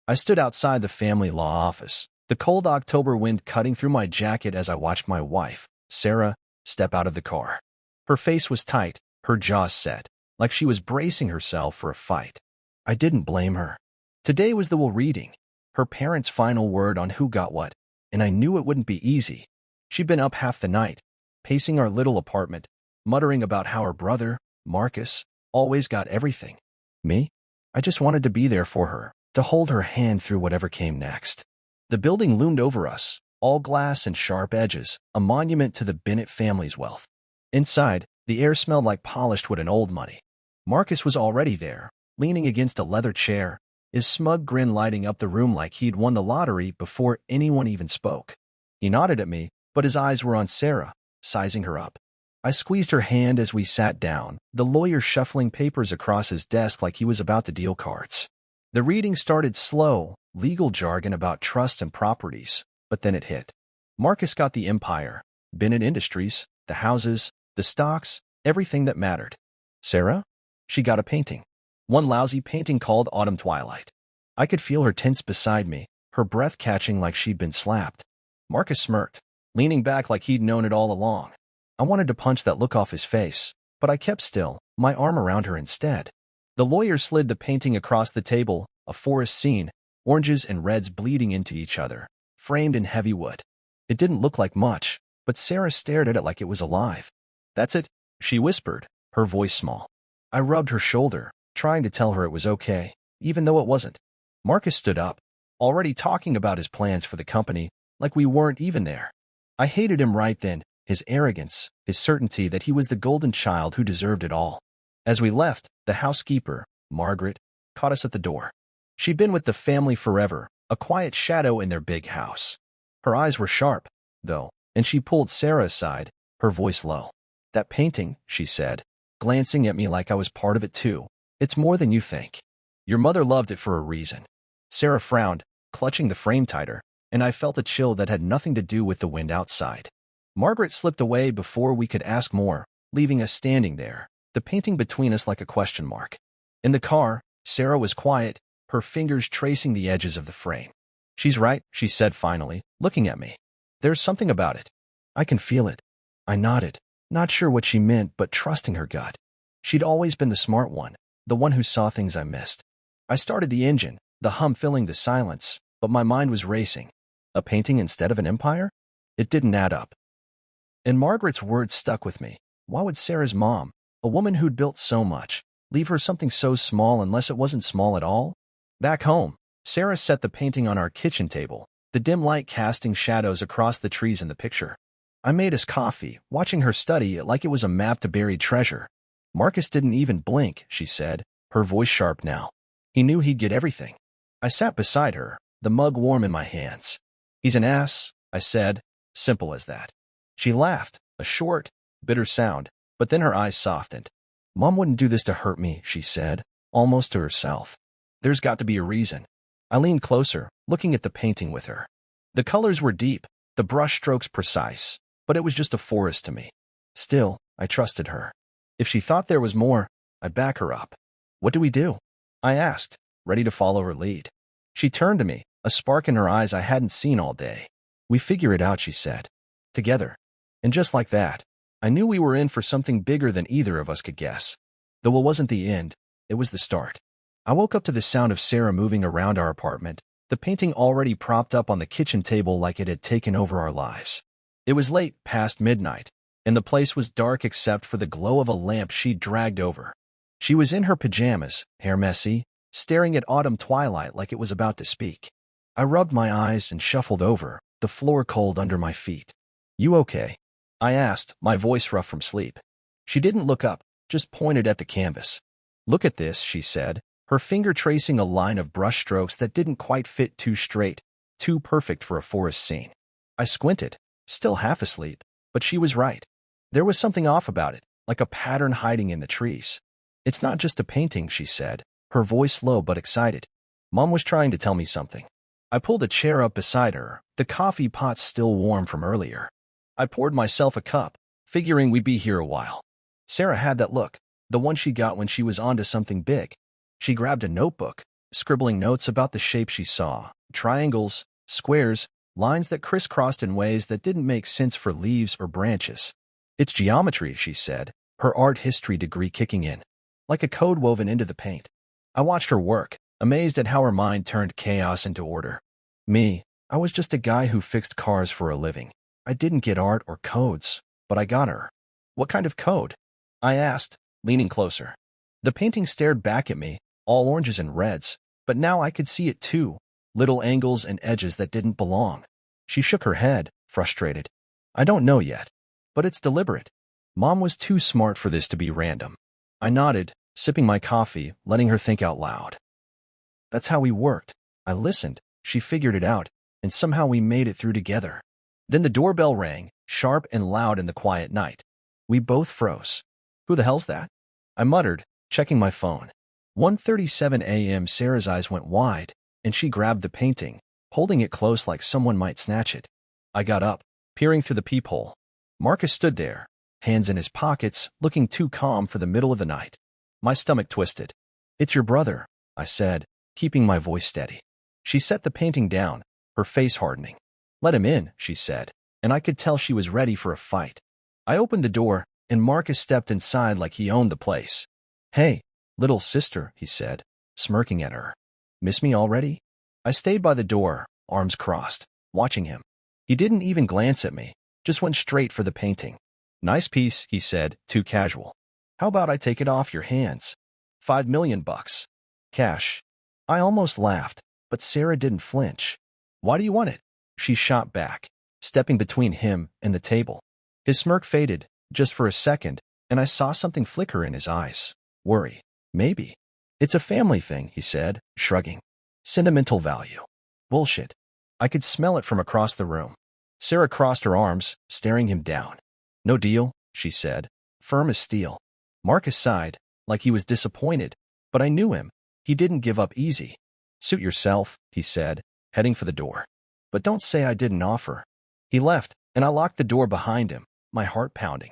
I stood outside the family law office, the cold October wind cutting through my jacket as I watched my wife, Sarah, step out of the car. Her face was tight, her jaw set, like she was bracing herself for a fight. I didn't blame her. Today was the will reading, her parents' final word on who got what, and I knew it wouldn't be easy. She'd been up half the night, pacing our little apartment, muttering about how her brother, Marcus, always got everything. Me? I just wanted to be there for her, to hold her hand through whatever came next. The building loomed over us, all glass and sharp edges, a monument to the Bennett family's wealth. Inside, the air smelled like polished wood and old money. Marcus was already there, leaning against a leather chair, his smug grin lighting up the room like he'd won the lottery before anyone even spoke. He nodded at me, but his eyes were on Sarah, sizing her up. I squeezed her hand as we sat down, the lawyer shuffling papers across his desk like he was about to deal cards. The reading started slow, legal jargon about trust and properties, but then it hit. Marcus got the empire, Bennett Industries, the houses, the stocks, everything that mattered. Sarah? She got a painting. One lousy painting called Autumn Twilight. I could feel her tense beside me, her breath catching like she'd been slapped. Marcus smirked, leaning back like he'd known it all along. I wanted to punch that look off his face, but I kept still, my arm around her instead. The lawyer slid the painting across the table, a forest scene, oranges and reds bleeding into each other, framed in heavy wood. It didn't look like much, but Sarah stared at it like it was alive. "That's it," she whispered, her voice small. I rubbed her shoulder, trying to tell her it was okay, even though it wasn't. Marcus stood up, already talking about his plans for the company, like we weren't even there. I hated him right then, his arrogance, his certainty that he was the golden child who deserved it all. As we left, the housekeeper, Margaret, caught us at the door. She'd been with the family forever, a quiet shadow in their big house. Her eyes were sharp, though, and she pulled Sarah aside, her voice low. "That painting," she said, glancing at me like I was part of it too. "It's more than you think. Your mother loved it for a reason." Sarah frowned, clutching the frame tighter, and I felt a chill that had nothing to do with the wind outside. Margaret slipped away before we could ask more, leaving us standing there, the painting between us like a question mark. In the car, Sarah was quiet, her fingers tracing the edges of the frame. "She's right," she said finally, looking at me. "There's something about it. I can feel it." I nodded, not sure what she meant but trusting her gut. She'd always been the smart one, the one who saw things I missed. I started the engine, the hum filling the silence, but my mind was racing. A painting instead of an empire? It didn't add up. And Margaret's words stuck with me. Why would Sarah's mom, a woman who'd built so much, leave her something so small unless it wasn't small at all? Back home, Sarah set the painting on our kitchen table, the dim light casting shadows across the trees in the picture. I made us coffee, watching her study it like it was a map to buried treasure. "Marcus didn't even blink," she said, her voice sharp now. "He knew he'd get everything." I sat beside her, the mug warm in my hands. "He's an ass," I said, simple as that. She laughed, a short, bitter sound, but then her eyes softened. "Mom wouldn't do this to hurt me," she said, almost to herself. "There's got to be a reason." I leaned closer, looking at the painting with her. The colors were deep, the brush strokes precise, but it was just a forest to me. Still, I trusted her. If she thought there was more, I'd back her up. "What do we do?" I asked, ready to follow her lead. She turned to me, a spark in her eyes I hadn't seen all day. "We figure it out," she said. "Together." And just like that, I knew we were in for something bigger than either of us could guess. Though it wasn't the end, it was the start. I woke up to the sound of Sarah moving around our apartment, the painting already propped up on the kitchen table like it had taken over our lives. It was late, past midnight, and the place was dark except for the glow of a lamp she'd dragged over. She was in her pajamas, hair messy, staring at Autumn Twilight like it was about to speak. I rubbed my eyes and shuffled over, the floor cold under my feet. "You okay?" I asked, my voice rough from sleep. She didn't look up, just pointed at the canvas. "Look at this," she said, her finger tracing a line of brush strokes that didn't quite fit too straight, too perfect for a forest scene. I squinted, still half asleep, but she was right. There was something off about it, like a pattern hiding in the trees. "It's not just a painting," she said, her voice low but excited. "Mom was trying to tell me something." I pulled a chair up beside her, the coffee pot still warm from earlier. I poured myself a cup, figuring we'd be here a while. Sarah had that look, the one she got when she was onto something big. She grabbed a notebook, scribbling notes about the shape she saw, triangles, squares, lines that crisscrossed in ways that didn't make sense for leaves or branches. It's geometry, she said, her art history degree kicking in, like a code woven into the paint. I watched her work, amazed at how her mind turned chaos into order. Me, I was just a guy who fixed cars for a living. I didn't get art or codes, but I got her. What kind of code? I asked, leaning closer. The painting stared back at me, all oranges and reds, but now I could see it too, little angles and edges that didn't belong. She shook her head, frustrated. I don't know yet, but it's deliberate. Mom was too smart for this to be random. I nodded, sipping my coffee, letting her think out loud. That's how we worked. I listened, she figured it out, and somehow we made it through together. Then the doorbell rang, sharp and loud in the quiet night. We both froze. Who the hell's that? I muttered, checking my phone. 1:37 a.m. Sarah's eyes went wide, and she grabbed the painting, holding it close like someone might snatch it. I got up, peering through the peephole. Marcus stood there, hands in his pockets, looking too calm for the middle of the night. My stomach twisted. It's your brother, I said, keeping my voice steady. She set the painting down, her face hardening. Let him in, she said, and I could tell she was ready for a fight. I opened the door, and Marcus stepped inside like he owned the place. Hey, little sister, he said, smirking at her. Miss me already? I stayed by the door, arms crossed, watching him. He didn't even glance at me, just went straight for the painting. Nice piece, he said, too casual. How about I take it off your hands? $5 million. Cash. I almost laughed, but Sarah didn't flinch. Why do you want it? She shot back, stepping between him and the table. His smirk faded, just for a second, and I saw something flicker in his eyes. Worry. Maybe. It's a family thing, he said, shrugging. Sentimental value. Bullshit. I could smell it from across the room. Sarah crossed her arms, staring him down. No deal, she said, firm as steel. Marcus sighed, like he was disappointed, but I knew him. He didn't give up easy. Suit yourself, he said, heading for the door. But don't say I didn't offer. He left, and I locked the door behind him, my heart pounding.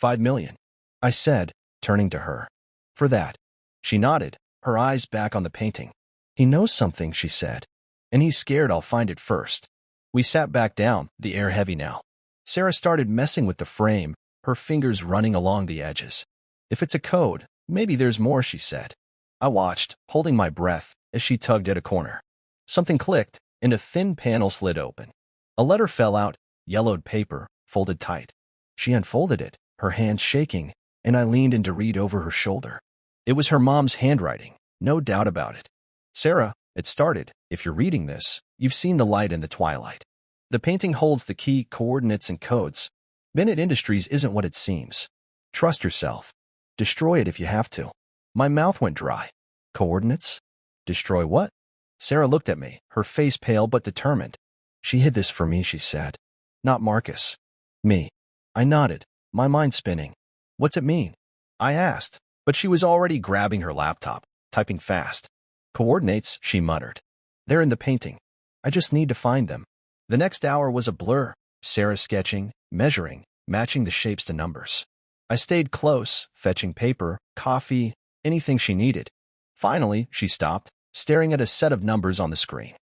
$5 million, I said, turning to her. For that. She nodded, her eyes back on the painting. He knows something, she said, and he's scared I'll find it first. We sat back down, the air heavy now. Sarah started messing with the frame, her fingers running along the edges. If it's a code, maybe there's more, she said. I watched, holding my breath, as she tugged at a corner. Something clicked, and a thin panel slid open. A letter fell out, yellowed paper, folded tight. She unfolded it, her hands shaking, and I leaned in to read over her shoulder. It was her mom's handwriting, no doubt about it. Sarah, it started. If you're reading this, you've seen the light in the twilight. The painting holds the key, coordinates, and codes. Bennett Industries isn't what it seems. Trust yourself. Destroy it if you have to. My mouth went dry. Coordinates? Destroy what? Sarah looked at me, her face pale but determined. She hid this for me, she said. Not Marcus. Me. I nodded, my mind spinning. What's it mean? I asked, but she was already grabbing her laptop, typing fast. Coordinates, she muttered. They're in the painting. I just need to find them. The next hour was a blur, Sarah sketching, measuring, matching the shapes to numbers. I stayed close, fetching paper, coffee, anything she needed. Finally, she stopped, staring at a set of numbers on the screen.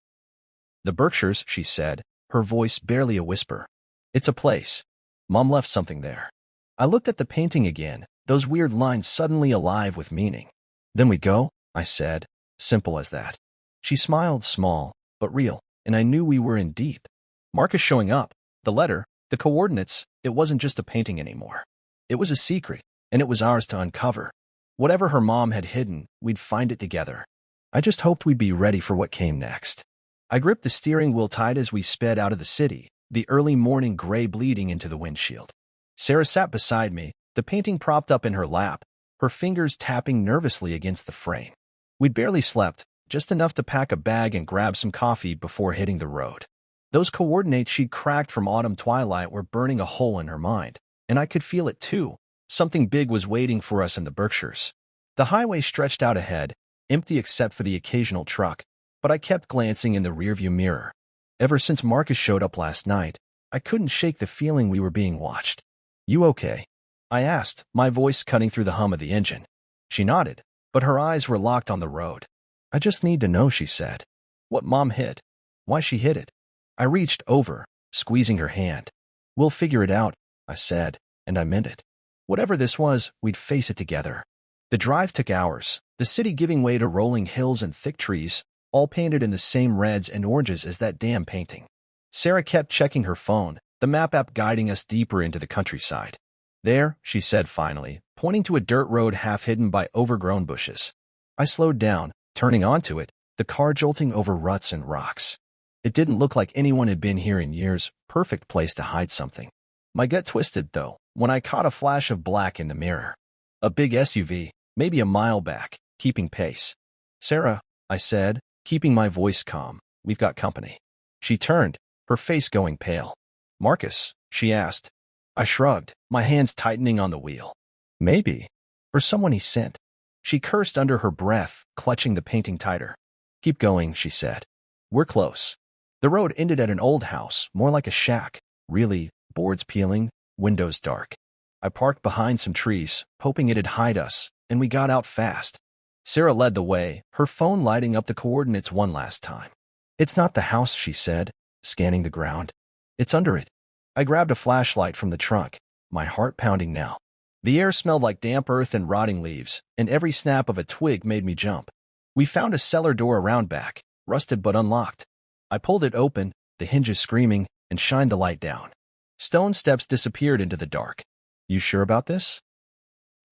The Berkshires, she said, her voice barely a whisper. It's a place. Mom left something there. I looked at the painting again, those weird lines suddenly alive with meaning. Then we go, I said, simple as that. She smiled, small, but real, and I knew we were in deep. Marcus showing up, the letter, the coordinates, it wasn't just a painting anymore. It was a secret, and it was ours to uncover. Whatever her mom had hidden, we'd find it together. I just hoped we'd be ready for what came next. I gripped the steering wheel tight as we sped out of the city, the early morning gray bleeding into the windshield. Sarah sat beside me, the painting propped up in her lap, her fingers tapping nervously against the frame. We'd barely slept, just enough to pack a bag and grab some coffee before hitting the road. Those coordinates she'd cracked from autumn twilight were burning a hole in her mind, and I could feel it too. Something big was waiting for us in the Berkshires. The highway stretched out ahead, empty except for the occasional truck, but I kept glancing in the rearview mirror. Ever since Marcus showed up last night, I couldn't shake the feeling we were being watched. You okay? I asked, my voice cutting through the hum of the engine. She nodded, but her eyes were locked on the road. I just need to know, she said. What Mom hid. Why she hid it. I reached over, squeezing her hand. We'll figure it out, I said, and I meant it. Whatever this was, we'd face it together. The drive took hours, the city giving way to rolling hills and thick trees, all painted in the same reds and oranges as that damn painting. Sarah kept checking her phone, the map app guiding us deeper into the countryside. There, she said finally, pointing to a dirt road half hidden by overgrown bushes. I slowed down, turning onto it, the car jolting over ruts and rocks. It didn't look like anyone had been here in years, perfect place to hide something. My gut twisted, though, when I caught a flash of black in the mirror. A big SUV, maybe a mile back, keeping pace. Sarah, I said, keeping my voice calm, we've got company. She turned, her face going pale. Marcus, she asked. I shrugged, my hands tightening on the wheel. Maybe. Or someone he sent. She cursed under her breath, clutching the painting tighter. Keep going, she said. We're close. The road ended at an old house, more like a shack. Really, boards peeling, windows dark. I parked behind some trees, hoping it'd hide us, and we got out fast. Sarah led the way, her phone lighting up the coordinates one last time. It's not the house, she said, scanning the ground. It's under it. I grabbed a flashlight from the trunk, my heart pounding now. The air smelled like damp earth and rotting leaves, and every snap of a twig made me jump. We found a cellar door around back, rusted but unlocked. I pulled it open, the hinges screaming, and shined the light down. Stone steps disappeared into the dark. You sure about this?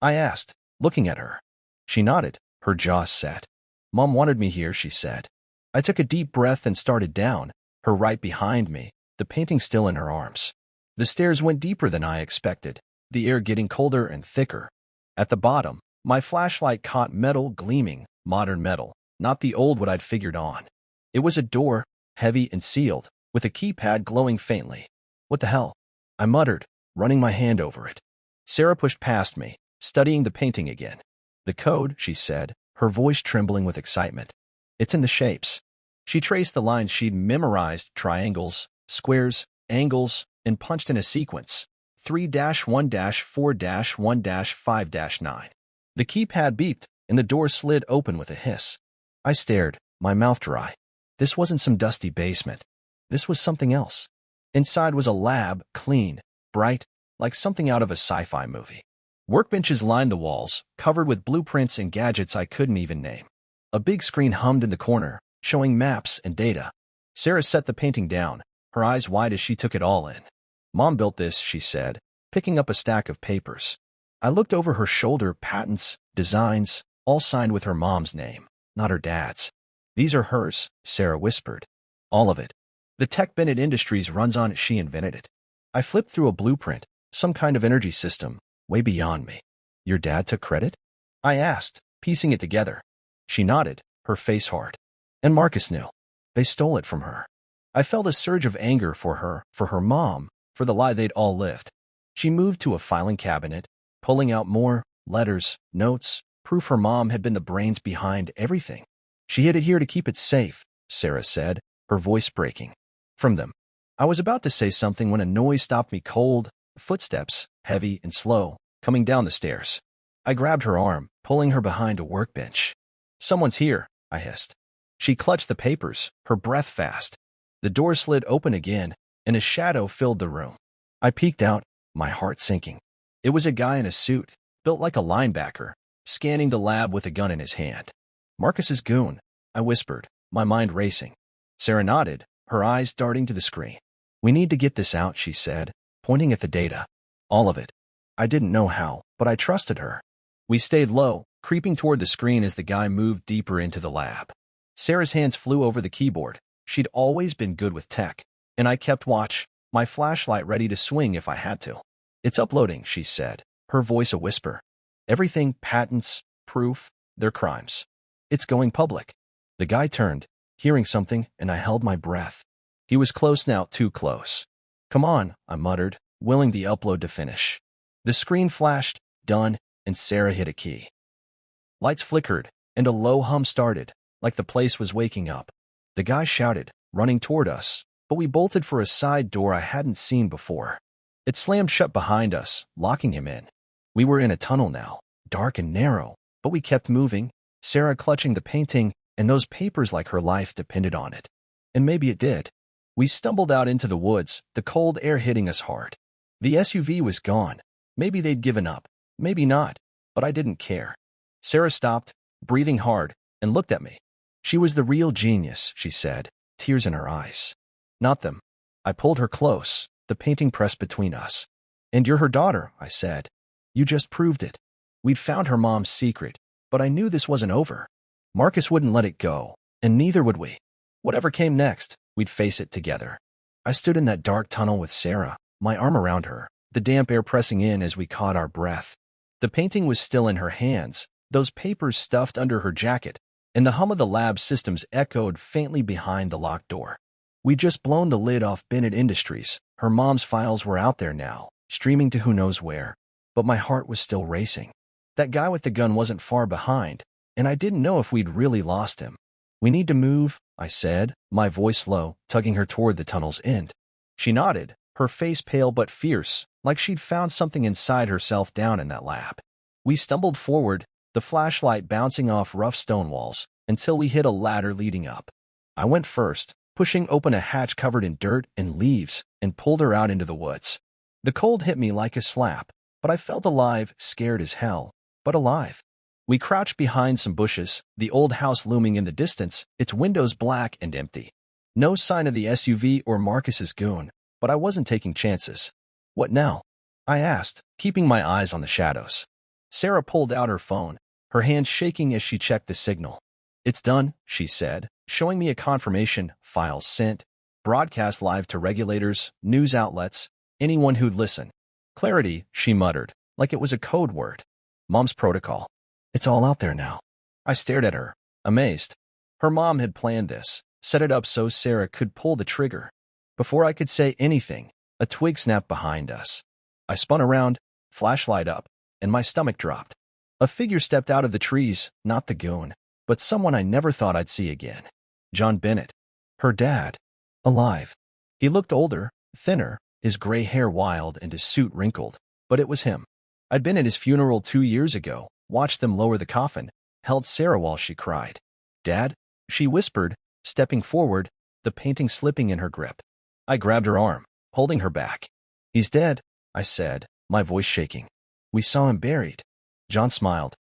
I asked, looking at her. She nodded, her jaw set. Mom wanted me here, she said. I took a deep breath and started down, her right behind me, the painting still in her arms. The stairs went deeper than I expected, the air getting colder and thicker. At the bottom, my flashlight caught metal gleaming, modern metal, not the old what I'd figured on. It was a door, heavy and sealed, with a keypad glowing faintly. What the hell? I muttered, running my hand over it. Sarah pushed past me, studying the painting again. The code, she said, her voice trembling with excitement. It's in the shapes. She traced the lines she'd memorized, triangles, squares, angles, and punched in a sequence. 3-1-4-1-5-9. The keypad beeped, and the door slid open with a hiss. I stared, my mouth dry. This wasn't some dusty basement. This was something else. Inside was a lab, clean, bright, like something out of a sci-fi movie. Workbenches lined the walls, covered with blueprints and gadgets I couldn't even name. A big screen hummed in the corner, showing maps and data. Sarah set the painting down, her eyes wide as she took it all in. Mom built this, she said, picking up a stack of papers. I looked over her shoulder, patents, designs, all signed with her mom's name, not her dad's. These are hers, Sarah whispered. All of it. The tech Bennett Industries runs on it, she invented it. I flipped through a blueprint, some kind of energy system, way beyond me. Your dad took credit? I asked, piecing it together. She nodded, her face hard. And Marcus knew. They stole it from her. I felt a surge of anger for her mom, for the lie they'd all lived. She moved to a filing cabinet, pulling out more letters, notes, proof her mom had been the brains behind everything. She hid it here to keep it safe, Sarah said, her voice breaking. From them. I was about to say something when a noise stopped me cold, footsteps, heavy and slow, coming down the stairs. I grabbed her arm, pulling her behind a workbench. Someone's here, I hissed. She clutched the papers, her breath fast. The door slid open again, and a shadow filled the room. I peeked out, my heart sinking. It was a guy in a suit, built like a linebacker, scanning the lab with a gun in his hand. Marcus's goon, I whispered, my mind racing. Sarah nodded, her eyes darting to the screen. We need to get this out, she said, pointing at the data. All of it. I didn't know how, but I trusted her. We stayed low, creeping toward the screen as the guy moved deeper into the lab. Sarah's hands flew over the keyboard. She'd always been good with tech, and I kept watch, my flashlight ready to swing if I had to. It's uploading, she said, her voice a whisper. Everything, patents, proof, their crimes. It's going public. The guy turned, hearing something, and I held my breath. He was close now, too close. Come on, I muttered, willing the upload to finish. The screen flashed, done, and Sarah hit a key. Lights flickered, and a low hum started, like the place was waking up. The guy shouted, running toward us, but we bolted for a side door I hadn't seen before. It slammed shut behind us, locking him in. We were in a tunnel now, dark and narrow, but we kept moving, Sarah clutching the painting, and those papers like her life depended on it. And maybe it did. We stumbled out into the woods, the cold air hitting us hard. The SUV was gone. Maybe they'd given up. Maybe not. But I didn't care. Sarah stopped, breathing hard, and looked at me. She was the real genius, she said, tears in her eyes. Not them. I pulled her close, the painting pressed between us. And you're her daughter, I said. You just proved it. We'd found her mom's secret, but I knew this wasn't over. Marcus wouldn't let it go, and neither would we. Whatever came next, we'd face it together. I stood in that dark tunnel with Sarah, my arm around her, the damp air pressing in as we caught our breath. The painting was still in her hands, those papers stuffed under her jacket, and the hum of the lab systems echoed faintly behind the locked door. We'd just blown the lid off Bennett Industries. Her mom's files were out there now, streaming to who knows where. But my heart was still racing. That guy with the gun wasn't far behind, and I didn't know if we'd really lost him. We need to move, I said, my voice low, tugging her toward the tunnel's end. She nodded, her face pale but fierce, like she'd found something inside herself down in that lab. We stumbled forward, the flashlight bouncing off rough stone walls, until we hit a ladder leading up. I went first, pushing open a hatch covered in dirt and leaves, and pulled her out into the woods. The cold hit me like a slap, but I felt alive, scared as hell, but alive. We crouched behind some bushes, the old house looming in the distance, its windows black and empty. No sign of the SUV or Marcus's goon, but I wasn't taking chances. What now? I asked, keeping my eyes on the shadows. Sarah pulled out her phone, her hand shaking as she checked the signal. It's done, she said, showing me a confirmation, files sent, broadcast live to regulators, news outlets, anyone who'd listen. Clarity, she muttered, like it was a code word. Mom's protocol. It's all out there now. I stared at her, amazed. Her mom had planned this, set it up so Sarah could pull the trigger. Before I could say anything, a twig snapped behind us. I spun around, flashlight up, and my stomach dropped. A figure stepped out of the trees, not the goon, but someone I never thought I'd see again. John Bennett. Her dad. Alive. He looked older, thinner, his gray hair wild and his suit wrinkled, but it was him. I'd been at his funeral 2 years ago, watched them lower the coffin, held Sarah while she cried. Dad? She whispered, stepping forward, the painting slipping in her grip. I grabbed her arm, holding her back. He's dead, I said, my voice shaking. We saw him buried. John smiled.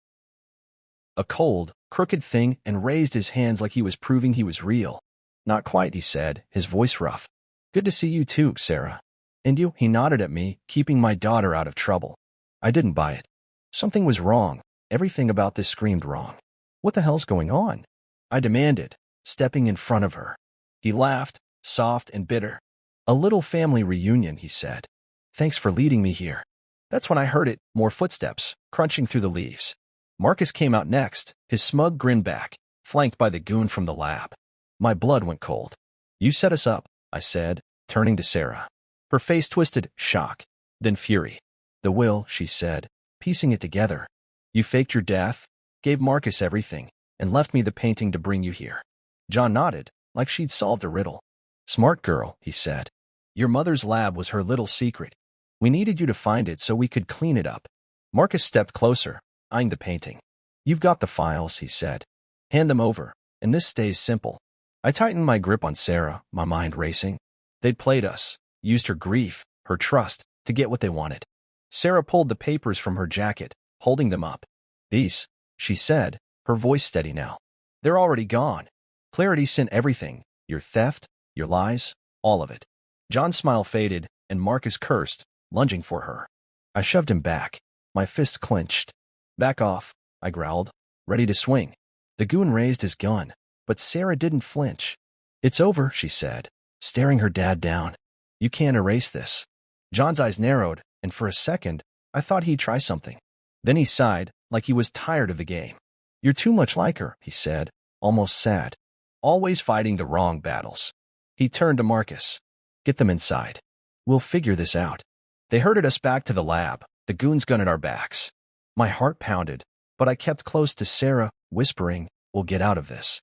A cold, crooked thing, and raised his hands like he was proving he was real. Not quite, he said, his voice rough. Good to see you too, Sarah. And you? He nodded at me, keeping my daughter out of trouble. I didn't buy it. Something was wrong. Everything about this screamed wrong. What the hell's going on? I demanded, stepping in front of her. He laughed, soft and bitter. A little family reunion, he said. Thanks for leading me here. That's when I heard it, more footsteps, crunching through the leaves. Marcus came out next, his smug grin back, flanked by the goon from the lab. My blood went cold. You set us up, I said, turning to Sarah. Her face twisted, shock, then fury. The will, she said, piecing it together. You faked your death, gave Marcus everything, and left me the painting to bring you here. John nodded, like she'd solved a riddle. Smart girl, he said. Your mother's lab was her little secret. We needed you to find it so we could clean it up. Marcus stepped closer, eyeing the painting. You've got the files, he said. Hand them over, and this stays simple. I tightened my grip on Sarah, my mind racing. They'd played us, used her grief, her trust, to get what they wanted. Sarah pulled the papers from her jacket, holding them up. These, she said, her voice steady now. They're already gone. Clarity sent everything, your theft, your lies, all of it. John's smile faded, and Marcus cursed, lunging for her. I shoved him back, my fist clenched. Back off, I growled, ready to swing. The goon raised his gun, but Sarah didn't flinch. It's over, she said, staring her dad down. You can't erase this. John's eyes narrowed, and for a second, I thought he'd try something. Then he sighed, like he was tired of the game. You're too much like her, he said, almost sad. Always fighting the wrong battles. He turned to Marcus. Get them inside. We'll figure this out. They herded us back to the lab, the goons gun at our backs. My heart pounded, but I kept close to Sarah, whispering, we'll get out of this.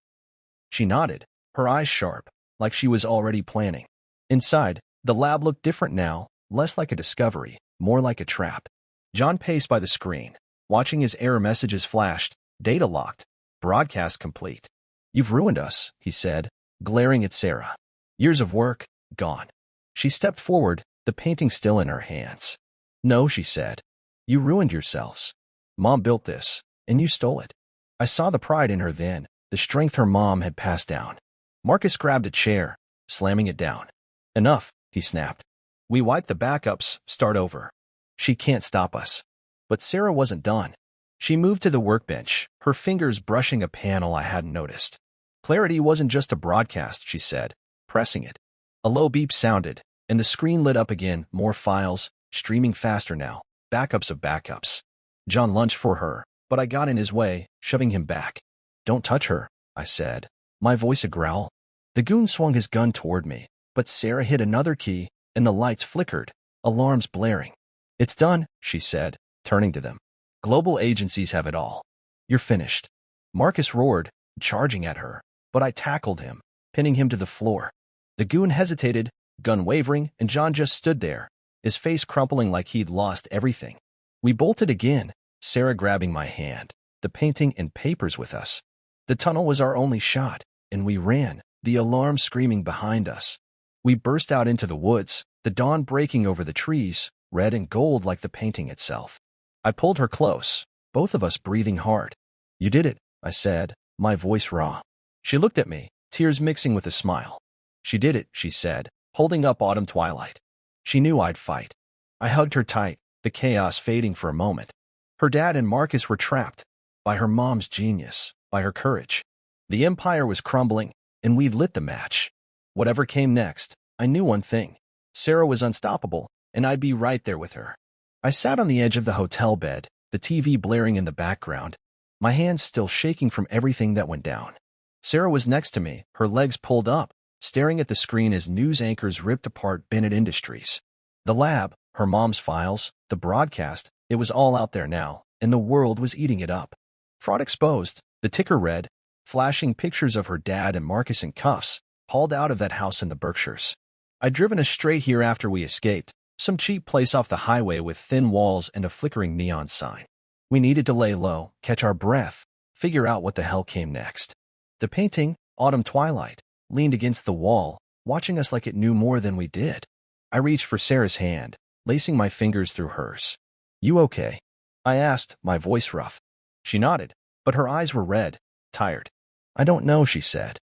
She nodded, her eyes sharp, like she was already planning. Inside, the lab looked different now, less like a discovery, more like a trap. John paced by the screen, watching his error messages flashed, data locked, broadcast complete. You've ruined us, he said, glaring at Sarah. Years of work, gone. She stepped forward, the painting still in her hands. No, she said. You ruined yourselves. Mom built this, and you stole it. I saw the pride in her then, the strength her mom had passed down. Marcus grabbed a chair, slamming it down. Enough, he snapped. We wipe the backups, start over. She can't stop us. But Sarah wasn't done. She moved to the workbench, her fingers brushing a panel I hadn't noticed. Clarity wasn't just a broadcast, she said, pressing it. A low beep sounded, and the screen lit up again, more files, streaming faster now, backups of backups. John lunged for her, but I got in his way, shoving him back. Don't touch her, I said, my voice a growl. The goon swung his gun toward me, but Sarah hit another key, and the lights flickered, alarms blaring. It's done, she said, turning to them. Global agencies have it all. You're finished. Marcus roared, charging at her, but I tackled him, pinning him to the floor. The goon hesitated, gun wavering, and John just stood there, his face crumpling like he'd lost everything. We bolted again, Sarah grabbing my hand, the painting and papers with us. The tunnel was our only shot, and we ran, the alarm screaming behind us. We burst out into the woods, the dawn breaking over the trees, red and gold like the painting itself. I pulled her close, both of us breathing hard. You did it, I said, my voice raw. She looked at me, tears mixing with a smile. She did it, she said, holding up Autumn Twilight. She knew I'd fight. I hugged her tight, the chaos fading for a moment. Her dad and Marcus were trapped, by her mom's genius, by her courage. The empire was crumbling, and we'd lit the match. Whatever came next, I knew one thing. Sarah was unstoppable, and I'd be right there with her. I sat on the edge of the hotel bed, the TV blaring in the background, my hands still shaking from everything that went down. Sarah was next to me, her legs pulled up, staring at the screen as news anchors ripped apart Bennett Industries. The lab, her mom's files, the broadcast, it was all out there now, and the world was eating it up. Fraud exposed, the ticker read, flashing pictures of her dad and Marcus in cuffs, hauled out of that house in the Berkshires. I'd driven us straight here after we escaped, some cheap place off the highway with thin walls and a flickering neon sign. We needed to lay low, catch our breath, figure out what the hell came next. The painting, Autumn Twilight, leaned against the wall, watching us like it knew more than we did. I reached for Sarah's hand, lacing my fingers through hers. You okay? I asked, my voice rough. She nodded, but her eyes were red, tired. I don't know, she said.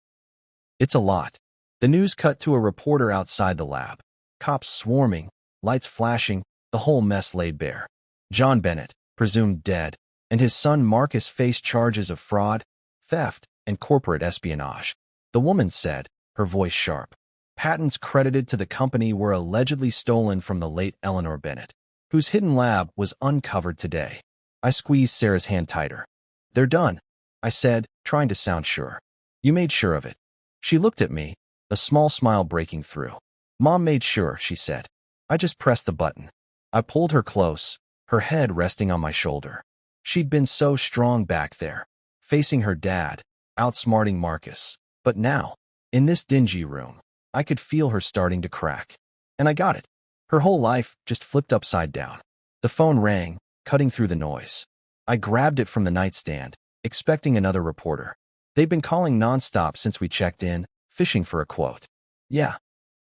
It's a lot. The news cut to a reporter outside the lab. Cops swarming, lights flashing, the whole mess laid bare. John Bennett, presumed dead, and his son Marcus faced charges of fraud, theft, and corporate espionage. The woman said, her voice sharp. Patents credited to the company were allegedly stolen from the late Eleanor Bennett, whose hidden lab was uncovered today. I squeezed Sarah's hand tighter. They're done, I said, trying to sound sure. You made sure of it. She looked at me, a small smile breaking through. Mom made sure, she said. I just pressed the button. I pulled her close, her head resting on my shoulder. She'd been so strong back there, facing her dad, outsmarting Marcus. But now, in this dingy room, I could feel her starting to crack. And I got it. Her whole life just flipped upside down. The phone rang, cutting through the noise. I grabbed it from the nightstand, expecting another reporter. They'd been calling nonstop since we checked in, fishing for a quote. Yeah,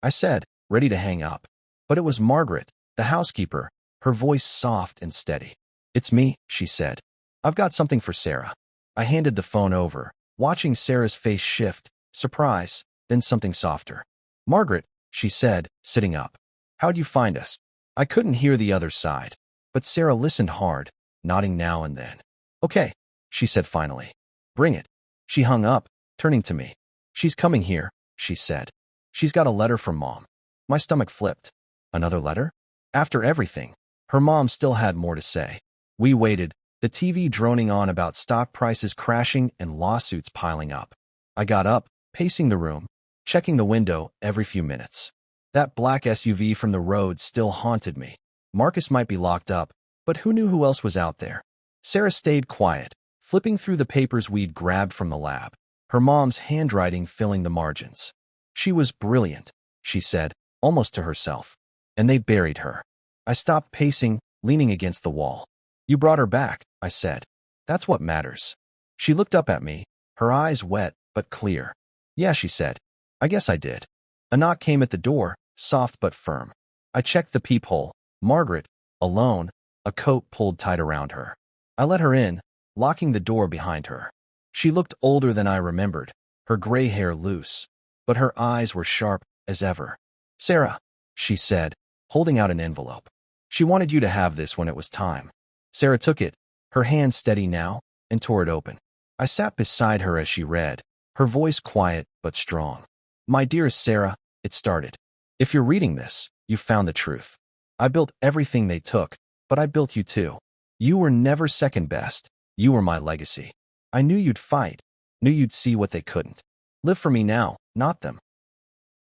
I said, ready to hang up. But it was Margaret, the housekeeper, her voice soft and steady. It's me, she said. I've got something for Sarah. I handed the phone over, watching Sarah's face shift, surprise, then something softer. Margaret, she said, sitting up. How'd you find us? I couldn't hear the other side, but Sarah listened hard, nodding now and then. Okay, she said finally. Bring it. She hung up, turning to me. She's coming here, she said. She's got a letter from Mom. My stomach flipped. Another letter? After everything, her mom still had more to say. We waited, the TV droning on about stock prices crashing and lawsuits piling up. I got up, pacing the room, checking the window every few minutes. That black SUV from the road still haunted me. Marcus might be locked up, but who knew who else was out there? Sarah stayed quiet, flipping through the papers we'd grabbed from the lab, her mom's handwriting filling the margins. She was brilliant, she said, almost to herself. And they buried her. I stopped pacing, leaning against the wall. You brought her back, I said. That's what matters. She looked up at me, her eyes wet, but clear. Yeah, she said. I guess I did. A knock came at the door, soft but firm. I checked the peephole. Margaret, alone, a coat pulled tight around her. I let her in, locking the door behind her. She looked older than I remembered, her gray hair loose, but her eyes were sharp as ever. Sarah, she said, holding out an envelope. She wanted you to have this when it was time. Sarah took it, her hand steady now, and tore it open. I sat beside her as she read, her voice quiet but strong. My dearest Sarah, it started. If you're reading this, you found the truth. I built everything they took, but I built you too. You were never second best. You were my legacy. I knew you'd fight, knew you'd see what they couldn't. Live for me now, not them.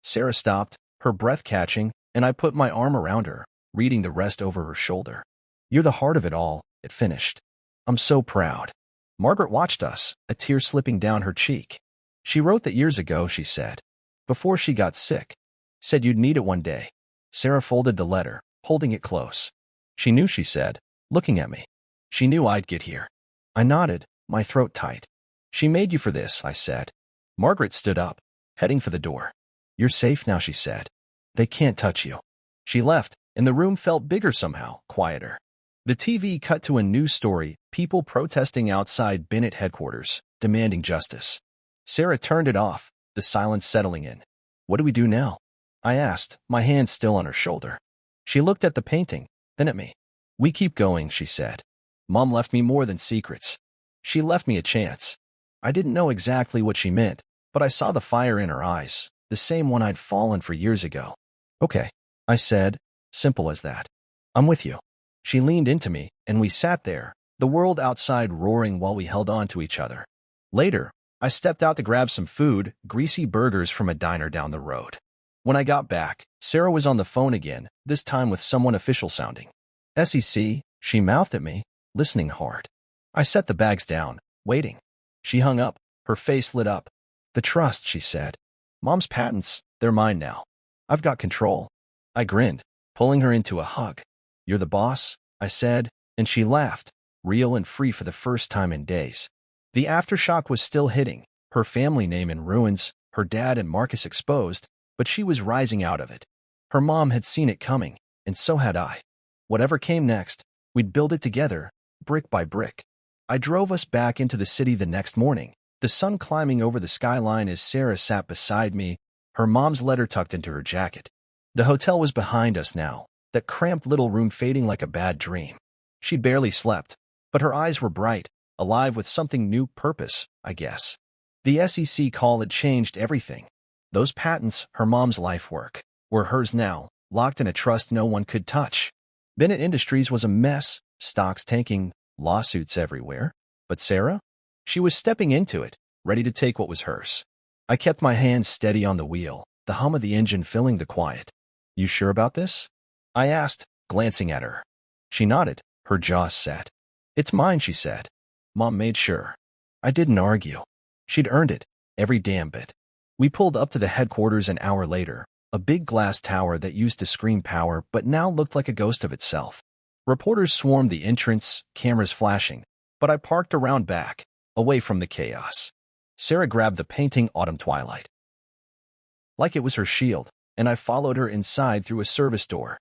Sarah stopped, her breath catching, and I put my arm around her, reading the rest over her shoulder. You're the heart of it all, it finished. I'm so proud. Margaret watched us, a tear slipping down her cheek. She wrote that years ago, she said. Before she got sick. Said you'd need it one day. Sarah folded the letter, holding it close. She knew, she said, looking at me. She knew I'd get here. I nodded, my throat tight. She made you for this, I said. Margaret stood up, heading for the door. You're safe now, she said. They can't touch you. She left, and the room felt bigger somehow, quieter. The TV cut to a news story, people protesting outside Bennett headquarters, demanding justice. Sarah turned it off, the silence settling in. What do we do now? I asked, my hand still on her shoulder. She looked at the painting, then at me. We keep going, she said. Mom left me more than secrets. She left me a chance. I didn't know exactly what she meant, but I saw the fire in her eyes, the same one I'd fallen for years ago. Okay, I said, simple as that. I'm with you. She leaned into me, and we sat there, the world outside roaring while we held on to each other. Later, I stepped out to grab some food, greasy burgers from a diner down the road. When I got back, Sarah was on the phone again, this time with someone official sounding. SEC, she mouthed at me, listening hard. I set the bags down, waiting. She hung up, her face lit up. The trust, she said. Mom's patents, they're mine now. I've got control. I grinned, pulling her into a hug. You're the boss, I said, and she laughed, real and free for the first time in days. The aftershock was still hitting, her family name in ruins, her dad and Marcus exposed, but she was rising out of it. Her mom had seen it coming, and so had I. Whatever came next, we'd build it together, brick by brick. I drove us back into the city the next morning, the sun climbing over the skyline as Sarah sat beside me, her mom's letter tucked into her jacket. The hotel was behind us now, that cramped little room fading like a bad dream. She'd barely slept, but her eyes were bright, alive with something new, purpose, I guess. The SEC call had changed everything. Those patents, her mom's life work, were hers now, locked in a trust no one could touch. Bennett Industries was a mess, stocks tanking, lawsuits everywhere. But Sarah? She was stepping into it, ready to take what was hers. I kept my hands steady on the wheel, the hum of the engine filling the quiet. You sure about this? I asked, glancing at her. She nodded, her jaw set. It's mine, she said. Mom made sure. I didn't argue. She'd earned it, every damn bit. We pulled up to the headquarters an hour later, a big glass tower that used to scream power but now looked like a ghost of itself. Reporters swarmed the entrance, cameras flashing, but I parked around back, away from the chaos. Sarah grabbed the painting Autumn Twilight. Like it was her shield, and I followed her inside through a service door.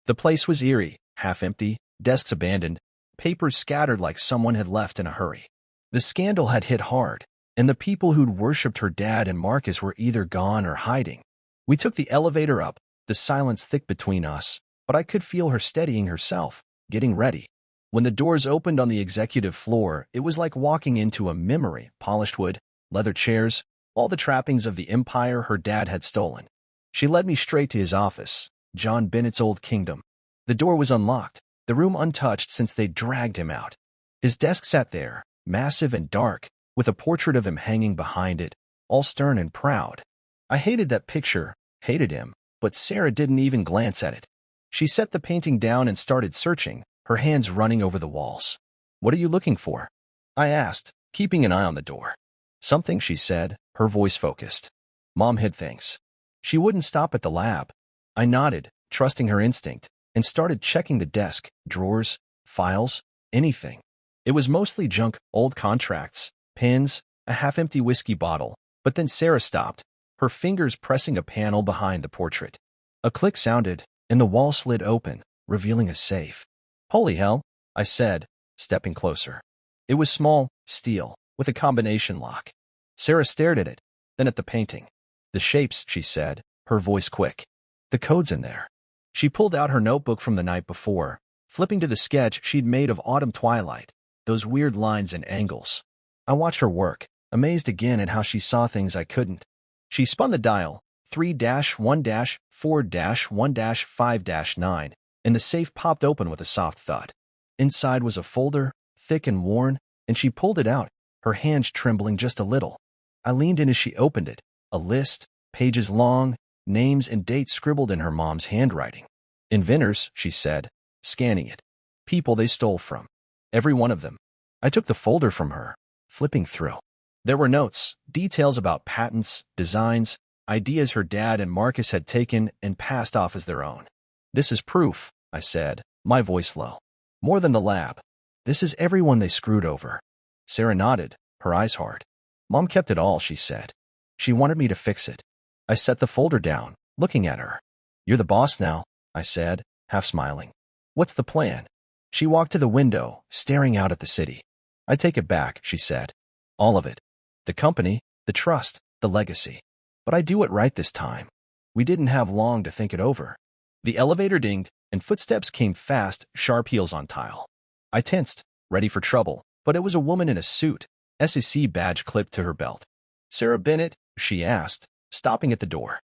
The place was eerie, half empty, desks abandoned, papers scattered like someone had left in a hurry. The scandal had hit hard, and the people who'd worshipped her dad and Marcus were either gone or hiding. We took the elevator up, the silence thick between us, but I could feel her steadying herself, getting ready. When the doors opened on the executive floor, it was like walking into a memory, polished wood, leather chairs, all the trappings of the empire her dad had stolen. She led me straight to his office, John Bennett's old kingdom. The door was unlocked, the room untouched since they'd dragged him out. His desk sat there, massive and dark, with a portrait of him hanging behind it, all stern and proud. I hated that picture, hated him, but Sarah didn't even glance at it. She set the painting down and started searching, her hands running over the walls. What are you looking for? I asked, keeping an eye on the door. Something, she said, her voice focused. Mom hid things. She wouldn't stop at the lab. I nodded, trusting her instinct, and started checking the desk, drawers, files, anything. It was mostly junk, old contracts, pins, a half-empty whiskey bottle, But then Sarah stopped, her fingers pressing a panel behind the portrait. A click sounded, and the wall slid open, revealing a safe. "Holy hell," I said, stepping closer. It was small, steel, with a combination lock. Sarah stared at it, then at the painting. "The shapes," she said, her voice quick. "The code's in there." She pulled out her notebook from the night before, flipping to the sketch she'd made of autumn twilight, those weird lines and angles. I watched her work, amazed again at how she saw things I couldn't. She spun the dial, 3-1-4-1-5-9, and the safe popped open with a soft thud. Inside was a folder, thick and worn, and she pulled it out, her hands trembling just a little. I leaned in as she opened it, a list, pages long, names and dates scribbled in her mom's handwriting. "Inventors," she said, scanning it. "People they stole from. Every one of them." I took the folder from her, flipping through. There were notes, details about patents, designs, ideas her dad and Marcus had taken and passed off as their own. "This is proof," I said, my voice low. "More than the lab. This is everyone they screwed over." Sarah nodded, her eyes hard. "Mom kept it all," she said. "She wanted me to fix it." I set the folder down, looking at her. "You're the boss now," I said, half smiling. "What's the plan?" She walked to the window, staring out at the city. "I take it back," she said. "All of it. The company, the trust, the legacy. But I do it right this time." We didn't have long to think it over. The elevator dinged, and footsteps came fast, sharp heels on tile. I tensed, ready for trouble, but it was a woman in a suit, SEC badge clipped to her belt. "Sarah Bennett?" she asked, stopping at the door.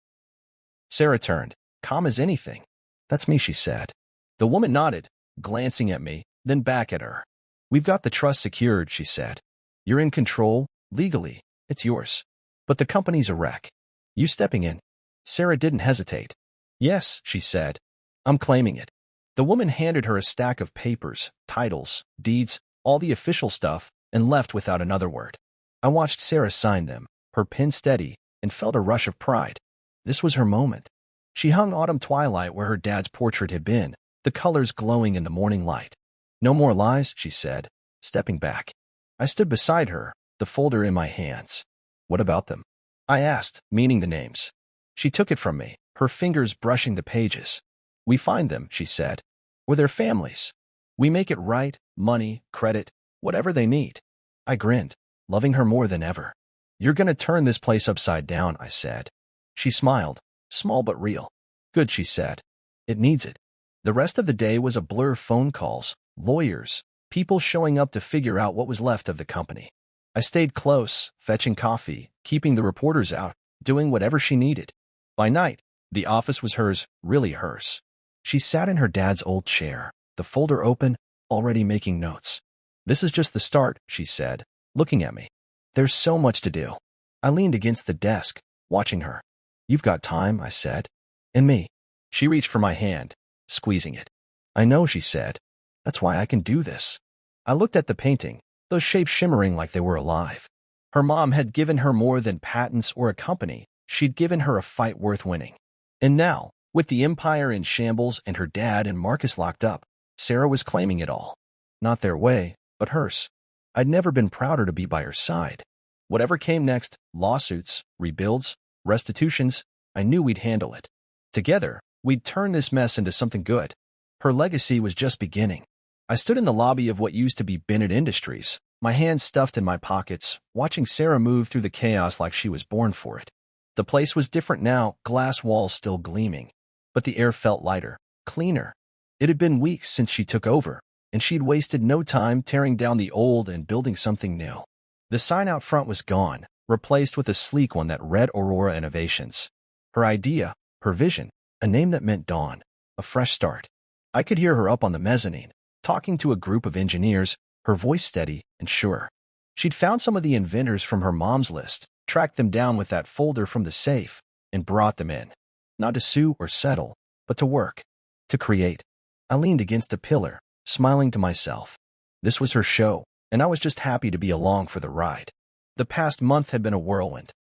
Sarah turned, calm as anything. "That's me," she said. The woman nodded, glancing at me, then back at her. "We've got the trust secured," she said. "You're in control, legally. It's yours. But the company's a wreck. You stepping in?" Sarah didn't hesitate. "Yes," she said. "I'm claiming it." The woman handed her a stack of papers, titles, deeds, all the official stuff, and left without another word. I watched Sarah sign them, her pen steady, and felt a rush of pride. This was her moment. She hung autumn twilight where her dad's portrait had been, the colors glowing in the morning light. "No more lies," she said, stepping back. I stood beside her, the folder in my hands. "What about them?" I asked, meaning the names. She took it from me, her fingers brushing the pages. "We find them," she said, "or their families. We make it right, money, credit, whatever they need." I grinned, loving her more than ever. "You're gonna turn this place upside down," I said. She smiled, small but real. "Good," she said. "It needs it." The rest of the day was a blur of phone calls, lawyers, people showing up to figure out what was left of the company. I stayed close, fetching coffee, keeping the reporters out, doing whatever she needed. By night, the office was hers, really hers. She sat in her dad's old chair, the folder open, already making notes. "This is just the start," she said, looking at me. "There's so much to do." I leaned against the desk, watching her. "You've got time," I said. "And me." She reached for my hand, squeezing it. "I know," she said. "That's why I can do this." I looked at the painting, those shapes shimmering like they were alive. Her mom had given her more than patents or a company. She'd given her a fight worth winning. And now, with the empire in shambles and her dad and Marcus locked up, Sarah was claiming it all. Not their way, but hers. I'd never been prouder to be by her side. Whatever came next, lawsuits, rebuilds, restitutions, I knew we'd handle it. Together, we'd turn this mess into something good. Her legacy was just beginning. I stood in the lobby of what used to be Bennett Industries, my hands stuffed in my pockets, watching Sarah move through the chaos like she was born for it. The place was different now, glass walls still gleaming. But the air felt lighter, cleaner. It had been weeks since she took over, and she'd wasted no time tearing down the old and building something new. The sign out front was gone, replaced with a sleek one that read Aurora Innovations. Her idea, her vision, a name that meant dawn, a fresh start. I could hear her up on the mezzanine, talking to a group of engineers, her voice steady and sure. She'd found some of the inventors from her mom's list, tracked them down with that folder from the safe, and brought them in. Not to sue or settle, but to work, to create. I leaned against a pillar, smiling to myself. This was her show, and I was just happy to be along for the ride. The past month had been a whirlwind.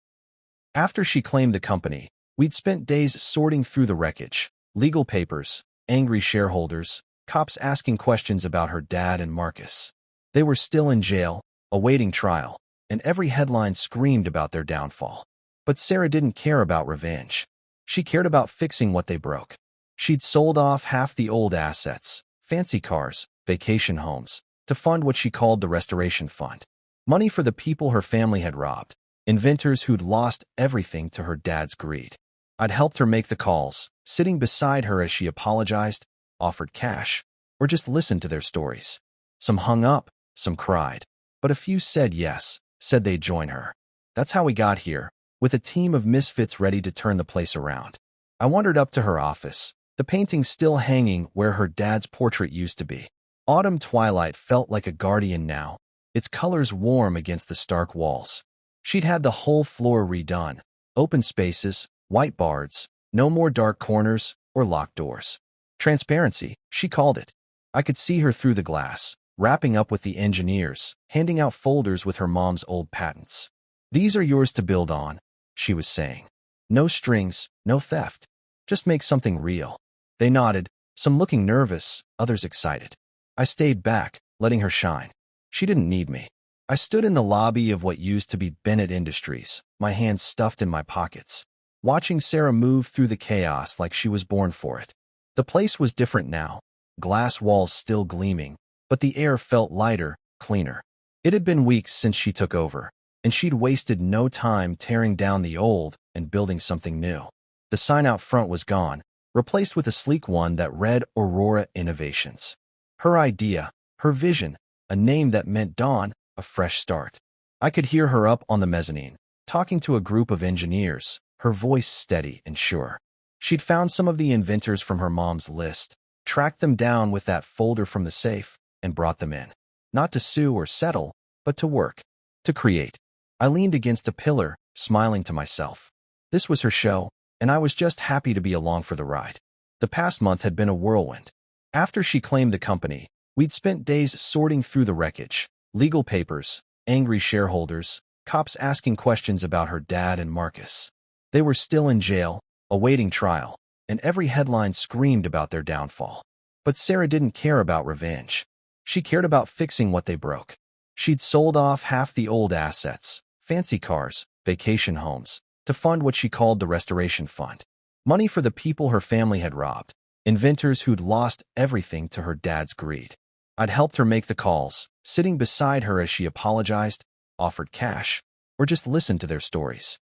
After she claimed the company, we'd spent days sorting through the wreckage, legal papers, angry shareholders, cops asking questions about her dad and Marcus. They were still in jail, awaiting trial, and every headline screamed about their downfall. But Sarah didn't care about revenge. She cared about fixing what they broke. She'd sold off half the old assets, fancy cars, vacation homes, to fund what she called the restoration fund. Money for the people her family had robbed, inventors who'd lost everything to her dad's greed. I'd helped her make the calls, sitting beside her as she apologized, offered cash, or just listened to their stories. Some hung up, some cried, but a few said yes, said they'd join her. That's how we got here, with a team of misfits ready to turn the place around. I wandered up to her office, the painting still hanging where her dad's portrait used to be. Autumn twilight felt like a guardian now, its colors warm against the stark walls. She'd had the whole floor redone, open spaces, white boards, no more dark corners or locked doors. Transparency, she called it. I could see her through the glass, wrapping up with the engineers, handing out folders with her mom's old patents. These are yours to build on, she was saying. No strings, no theft. Just make something real. They nodded, some looking nervous, others excited. I stayed back, letting her shine. She didn't need me. I stood in the lobby of what used to be Bennett Industries, my hands stuffed in my pockets, watching Sarah move through the chaos like she was born for it. The place was different now, glass walls still gleaming, but the air felt lighter, cleaner. It had been weeks since she took over, and she'd wasted no time tearing down the old and building something new. The sign out front was gone, replaced with a sleek one that read Aurora Innovations. Her idea, her vision, a name that meant dawn, a fresh start. I could hear her up on the mezzanine, talking to a group of engineers, her voice steady and sure. She'd found some of the inventors from her mom's list, tracked them down with that folder from the safe, and brought them in. Not to sue or settle, but to work, to create. I leaned against a pillar, smiling to myself. This was her show, and I was just happy to be along for the ride. The past month had been a whirlwind. After she claimed the company, we'd spent days sorting through the wreckage, legal papers, angry shareholders, cops asking questions about her dad and Marcus. They were still in jail, awaiting trial, and every headline screamed about their downfall. But Sarah didn't care about revenge. She cared about fixing what they broke. She'd sold off half the old assets, fancy cars, vacation homes, to fund what she called the restoration fund. Money for the people her family had robbed, inventors who'd lost everything to her dad's greed. I'd helped her make the calls, sitting beside her as she apologized, offered cash, or just listened to their stories.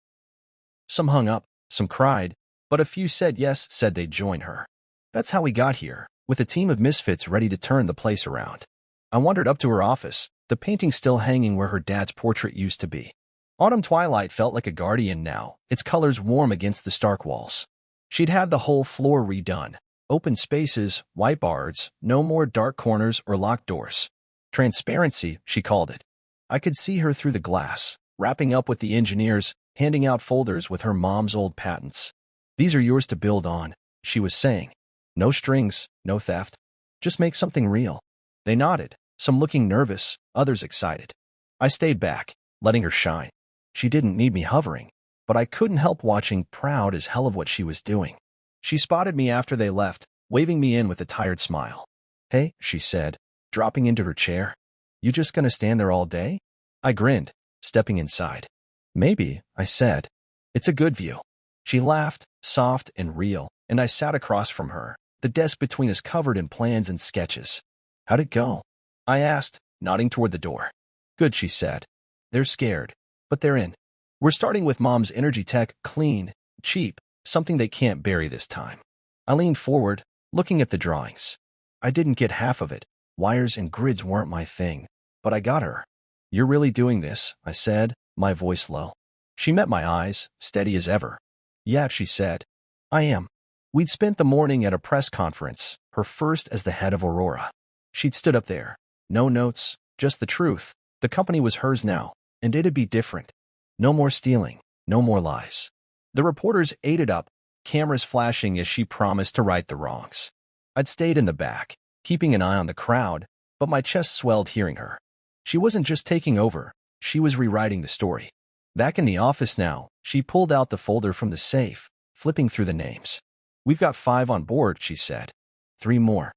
Some hung up, some cried, but a few said yes, said they'd join her. That's how we got here, with a team of misfits ready to turn the place around. I wandered up to her office, the painting still hanging where her dad's portrait used to be. Autumn twilight felt like a guardian now, its colors warm against the stark walls. She'd had the whole floor redone, open spaces, white boards, no more dark corners or locked doors. Transparency, she called it. I could see her through the glass, wrapping up with the engineers, handing out folders with her mom's old patents. These are yours to build on, she was saying. No strings, no theft. Just make something real. They nodded, some looking nervous, others excited. I stayed back, letting her shine. She didn't need me hovering, but I couldn't help watching, proud as hell of what she was doing. She spotted me after they left, waving me in with a tired smile. Hey, she said, dropping into her chair. You just gonna stand there all day? I grinned, stepping inside. Maybe, I said. It's a good view. She laughed, soft and real, and I sat across from her, the desk between us covered in plans and sketches. How'd it go? I asked, nodding toward the door. Good, she said. They're scared, but they're in. We're starting with Mom's energy tech, clean, cheap, something they can't bury this time. I leaned forward, looking at the drawings. I didn't get half of it. Wires and grids weren't my thing, but I got her. You're really doing this, I said, my voice low. She met my eyes, steady as ever. Yeah, she said. I am. We'd spent the morning at a press conference, her first as the head of Aurora. She'd stood up there. No notes, just the truth. The company was hers now, and it'd be different. No more stealing, no more lies. The reporters ate it up, cameras flashing as she promised to right the wrongs. I'd stayed in the back, keeping an eye on the crowd, but my chest swelled hearing her. She wasn't just taking over, she was rewriting the story. Back in the office now, she pulled out the folder from the safe, flipping through the names. We've got 5 on board, she said. 3 more.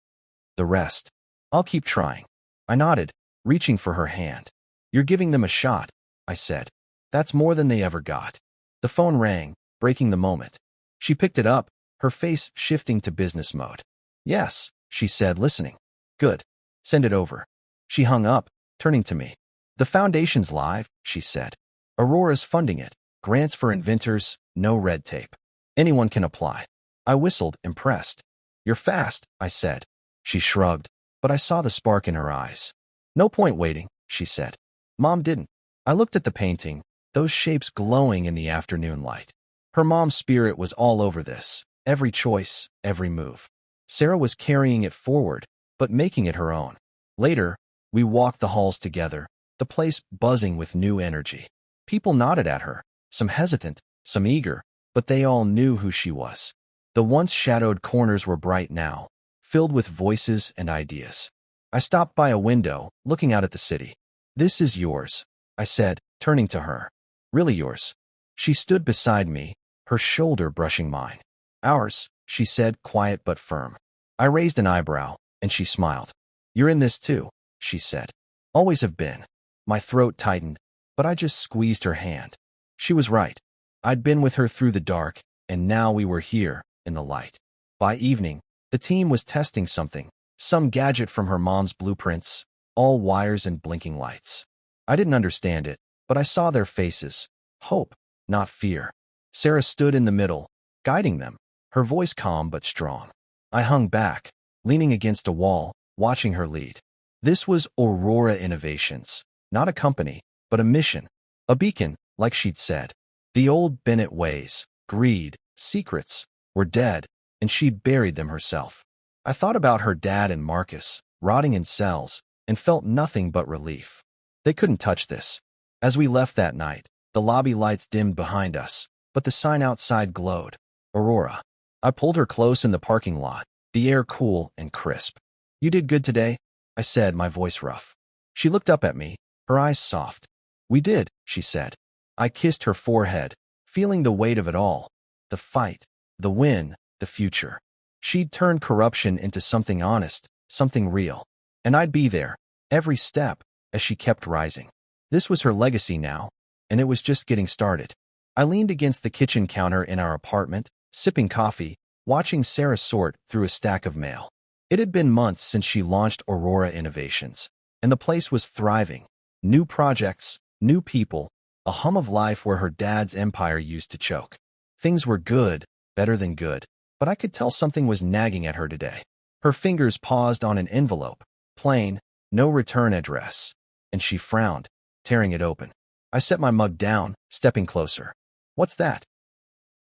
The rest. I'll keep trying. I nodded, reaching for her hand. You're giving them a shot, I said. That's more than they ever got. The phone rang, breaking the moment. She picked it up, her face shifting to business mode. Yes, she said, listening. Good. Send it over. She hung up, turning to me. The foundation's live, she said. Aurora's funding it. Grants for inventors, no red tape. Anyone can apply. I whistled, impressed. You're fast, I said. She shrugged, but I saw the spark in her eyes. No point waiting, she said. Mom didn't. I looked at the painting, those shapes glowing in the afternoon light. Her mom's spirit was all over this, every choice, every move. Sarah was carrying it forward, but making it her own. Later, we walked the halls together, the place buzzing with new energy. People nodded at her, some hesitant, some eager, but they all knew who she was. The once shadowed corners were bright now, filled with voices and ideas. I stopped by a window, looking out at the city. This is yours, I said, turning to her. Really yours? She stood beside me, her shoulder brushing mine. Ours, she said, quiet but firm. I raised an eyebrow, and she smiled. You're in this too, she said. Always have been. My throat tightened, but I just squeezed her hand. She was right. I'd been with her through the dark, and now we were here, in the light. By evening, the team was testing something, some gadget from her mom's blueprints, all wires and blinking lights. I didn't understand it, but I saw their faces. Hope, not fear. Sarah stood in the middle, guiding them, her voice calm but strong. I hung back, leaning against a wall, watching her lead. This was Aurora Innovations, not a company, but a mission, a beacon, like she'd said. The old Bennett ways, greed, secrets, were dead, and she'd buried them herself. I thought about her dad and Marcus, rotting in cells, and felt nothing but relief. They couldn't touch this. As we left that night, the lobby lights dimmed behind us, but the sign outside glowed. Aurora. I pulled her close in the parking lot, the air cool and crisp. You did good today, I said, my voice rough. She looked up at me, her eyes soft. We did, she said. I kissed her forehead, feeling the weight of it all. The fight, the win, the future. She'd turned corruption into something honest, something real. And I'd be there, every step, as she kept rising. This was her legacy now, and it was just getting started. I leaned against the kitchen counter in our apartment, sipping coffee, watching Sarah sort through a stack of mail. It had been months since she launched Aurora Innovations, and the place was thriving. New projects, new people, a hum of life where her dad's empire used to choke. Things were good, better than good, but I could tell something was nagging at her today. Her fingers paused on an envelope, plain, no return address, and she frowned, tearing it open. I set my mug down, stepping closer. What's that?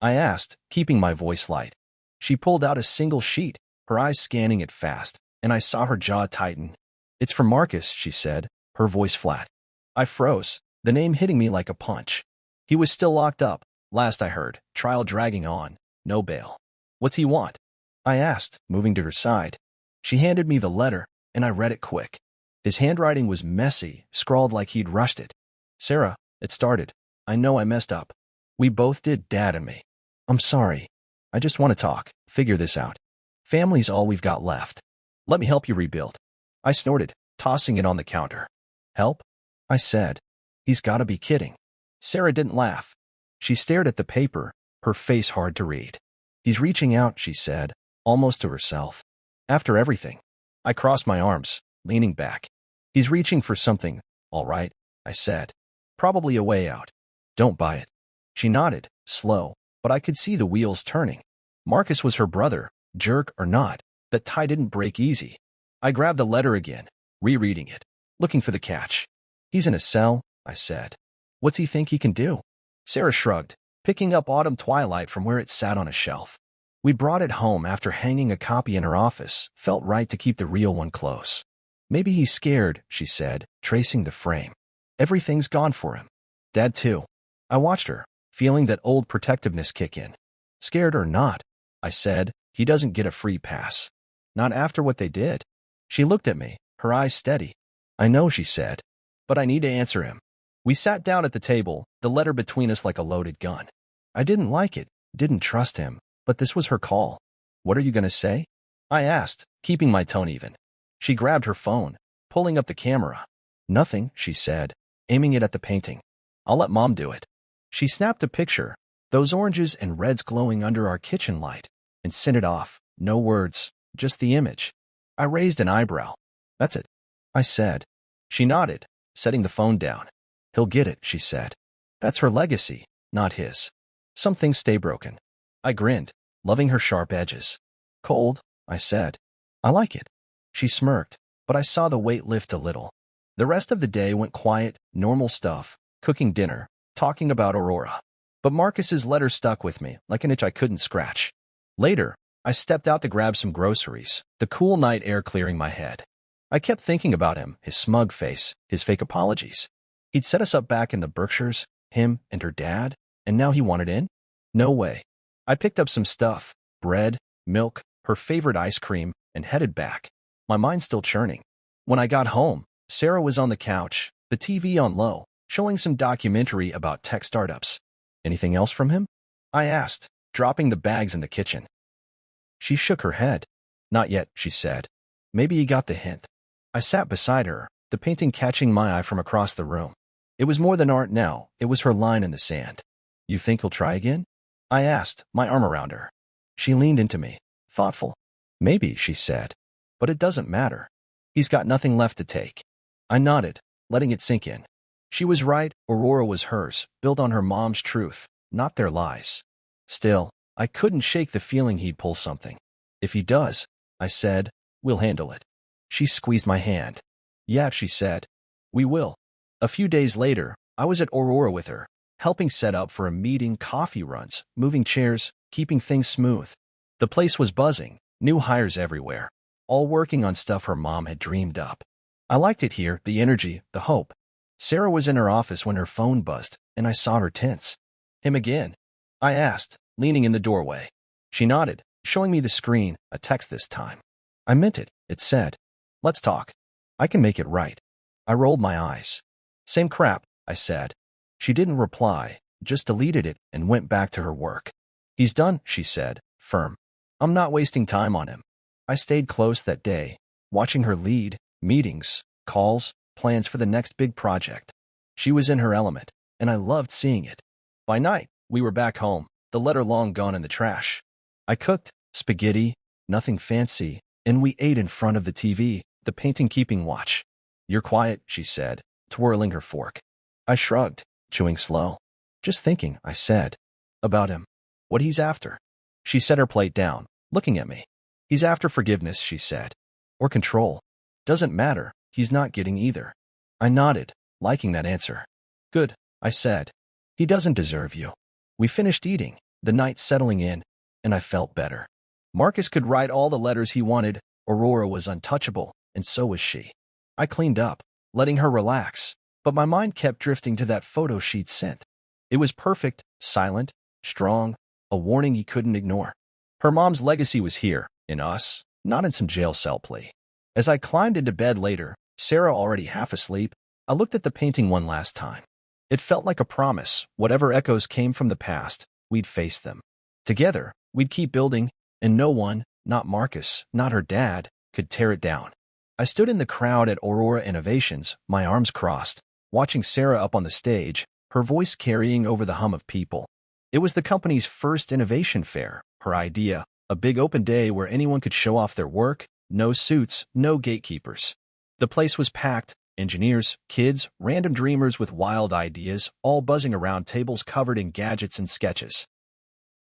I asked, keeping my voice light. She pulled out a single sheet, her eyes scanning it fast, and I saw her jaw tighten. It's from Marcus, she said, her voice flat. I froze, the name hitting me like a punch. He was still locked up, last I heard, trial dragging on, no bail. What's he want? I asked, moving to her side. She handed me the letter, and I read it quick. His handwriting was messy, scrawled like he'd rushed it. Sarah, it started. I know I messed up. We both did, Dad and me. I'm sorry. I just want to talk, figure this out. Family's all we've got left. Let me help you rebuild. I snorted, tossing it on the counter. Help? I said. He's got to be kidding. Sarah didn't laugh. She stared at the paper, her face hard to read. He's reaching out, she said, almost to herself. After everything. I crossed my arms, leaning back. He's reaching for something, all right, I said. Probably a way out. Don't buy it. She nodded, slow, but I could see the wheels turning. Marcus was her brother, jerk or not. That tie didn't break easy. I grabbed the letter again, rereading it, looking for the catch. He's in a cell, I said. What's he think he can do? Sarah shrugged, picking up Autumn Twilight from where it sat on a shelf. We brought it home after hanging a copy in her office. Felt right to keep the real one close. Maybe he's scared, she said, tracing the frame. Everything's gone for him. Dad too. I watched her, feeling that old protectiveness kick in. Scared or not, I said, he doesn't get a free pass. Not after what they did. She looked at me, her eyes steady. I know, she said, but I need to answer him. We sat down at the table, the letter between us like a loaded gun. I didn't like it, didn't trust him, but this was her call. What are you going to say? I asked, keeping my tone even. She grabbed her phone, pulling up the camera. Nothing, she said, aiming it at the painting. I'll let Mom do it. She snapped a picture, those oranges and reds glowing under our kitchen light, and sent it off. No words, just the image. I raised an eyebrow. That's it, I said. She nodded, setting the phone down. He'll get it, she said. That's her legacy, not his. Some things stay broken. I grinned, loving her sharp edges. Cold, I said. I like it. She smirked, but I saw the weight lift a little. The rest of the day went quiet, normal stuff, cooking dinner, talking about Aurora. But Marcus's letter stuck with me like an itch I couldn't scratch. Later, I stepped out to grab some groceries, the cool night air clearing my head. I kept thinking about him, his smug face, his fake apologies. He'd set us up back in the Berkshires, him and her dad, and now he wanted in? No way. I picked up some stuff, bread, milk, her favorite ice cream, and headed back, my mind still churning. When I got home, Sarah was on the couch, the TV on low, showing some documentary about tech startups. Anything else from him? I asked, dropping the bags in the kitchen. She shook her head. Not yet, she said. Maybe he got the hint. I sat beside her, the painting catching my eye from across the room. It was more than art now, it was her line in the sand. You think he'll try again? I asked, my arm around her. She leaned into me, thoughtful. Maybe, she said. But it doesn't matter. He's got nothing left to take. I nodded, letting it sink in. She was right, Aurora was hers, built on her mom's truth, not their lies. Still, I couldn't shake the feeling he'd pull something. If he does, I said, we'll handle it. She squeezed my hand. Yeah, she said. We will. A few days later, I was at Aurora with her, helping set up for a meeting, coffee runs, moving chairs, keeping things smooth. The place was buzzing, new hires everywhere, all working on stuff her mom had dreamed up. I liked it here, the energy, the hope. Sarah was in her office when her phone buzzed, and I saw her tense. Him again? I asked, leaning in the doorway. She nodded, showing me the screen, a text this time. I meant it, it said. Let's talk. I can make it right. I rolled my eyes. Same crap, I said. She didn't reply, just deleted it and went back to her work. He's done, she said, firm. I'm not wasting time on him. I stayed close that day, watching her lead, meetings, calls, plans for the next big project. She was in her element, and I loved seeing it. By night, we were back home, the letter long gone in the trash. I cooked spaghetti, nothing fancy, and we ate in front of the TV, the painting keeping watch. You're quiet, she said, twirling her fork. I shrugged, chewing slow. Just thinking, I said. About him. What he's after. She set her plate down, looking at me. He's after forgiveness, she said. Or control. Doesn't matter, he's not getting either. I nodded, liking that answer. Good, I said. He doesn't deserve you. We finished eating, the night settling in, and I felt better. Marcus could write all the letters he wanted, Aurora was untouchable, and so was she. I cleaned up, letting her relax, but my mind kept drifting to that photo she'd sent. It was perfect, silent, strong, a warning he couldn't ignore. Her mom's legacy was here, in us, not in some jail cell plea. As I climbed into bed later, Sarah already half asleep, I looked at the painting one last time. It felt like a promise, whatever echoes came from the past, we'd face them. Together, we'd keep building, and no one, not Marcus, not her dad, could tear it down. I stood in the crowd at Aurora Innovations, my arms crossed, watching Sarah up on the stage, her voice carrying over the hum of people. It was the company's first innovation fair, her idea, a big open day where anyone could show off their work, no suits, no gatekeepers. The place was packed, engineers, kids, random dreamers with wild ideas, all buzzing around tables covered in gadgets and sketches.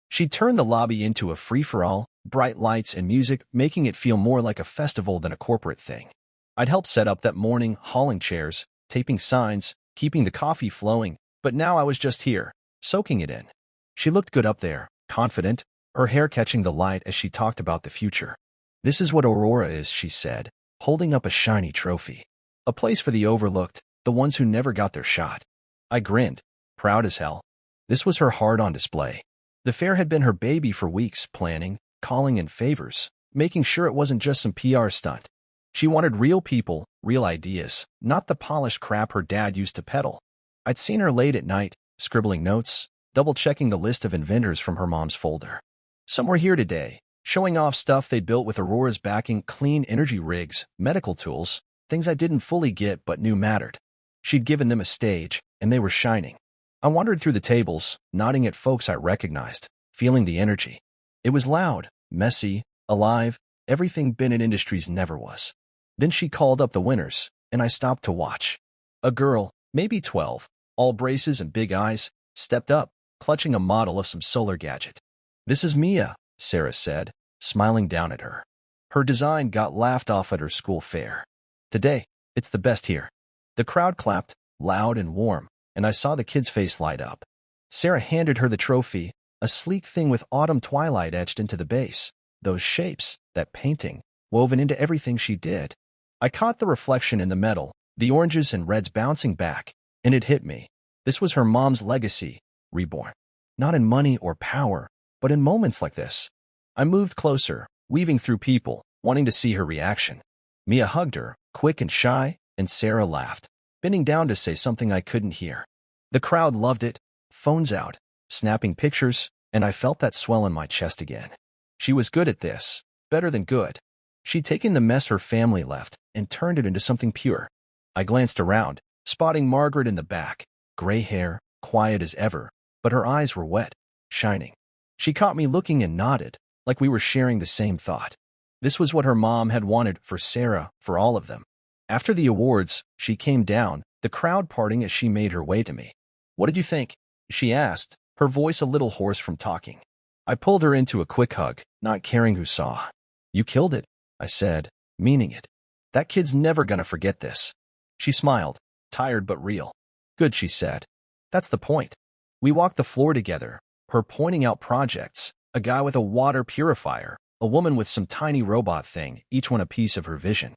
She turned the lobby into a free-for-all, bright lights and music, making it feel more like a festival than a corporate thing. I'd helped set up that morning, hauling chairs, taping signs, keeping the coffee flowing, but now I was just here, soaking it in. She looked good up there, confident, her hair catching the light as she talked about the future. This is what Aurora is, she said, holding up a shiny trophy. A place for the overlooked, the ones who never got their shot. I grinned, proud as hell. This was her heart on display. The fair had been her baby for weeks, planning, calling in favors, making sure it wasn't just some PR stunt. She wanted real people, real ideas, not the polished crap her dad used to peddle. I'd seen her late at night, scribbling notes, double-checking the list of inventors from her mom's folder. Some were here today, showing off stuff they built with Aurora's backing, clean energy rigs, medical tools, things I didn't fully get but knew mattered. She'd given them a stage, and they were shining. I wandered through the tables, nodding at folks I recognized, feeling the energy. It was loud, messy, alive, everything Bennett Industries never was. Then she called up the winners, and I stopped to watch. A girl, maybe 12, all braces and big eyes, stepped up, clutching a model of some solar gadget. "This is Mia," Sarah said, smiling down at her. Her design got laughed off at her school fair. "Today, it's the best here." The crowd clapped, loud and warm, and I saw the kid's face light up. Sarah handed her the trophy, a sleek thing with autumn twilight etched into the base. Those shapes, that painting, woven into everything she did. I caught the reflection in the metal, the oranges and reds bouncing back, and it hit me. This was her mom's legacy, reborn. Not in money or power, but in moments like this. I moved closer, weaving through people, wanting to see her reaction. Mia hugged her, quick and shy, and Sarah laughed, bending down to say something I couldn't hear. The crowd loved it, phones out, snapping pictures, and I felt that swell in my chest again. She was good at this, better than good. She'd taken the mess her family left and turned it into something pure. I glanced around, spotting Margaret in the back, gray hair, quiet as ever, but her eyes were wet, shining. She caught me looking and nodded, like we were sharing the same thought. This was what her mom had wanted for Sarah, for all of them. After the awards, she came down, the crowd parting as she made her way to me. "What did you think?" she asked, her voice a little hoarse from talking. I pulled her into a quick hug, not caring who saw. "You killed it," I said, meaning it. "That kid's never gonna forget this." She smiled, tired but real. "Good," she said. "That's the point." We walked the floor together, her pointing out projects, a guy with a water purifier, a woman with some tiny robot thing, each one a piece of her vision.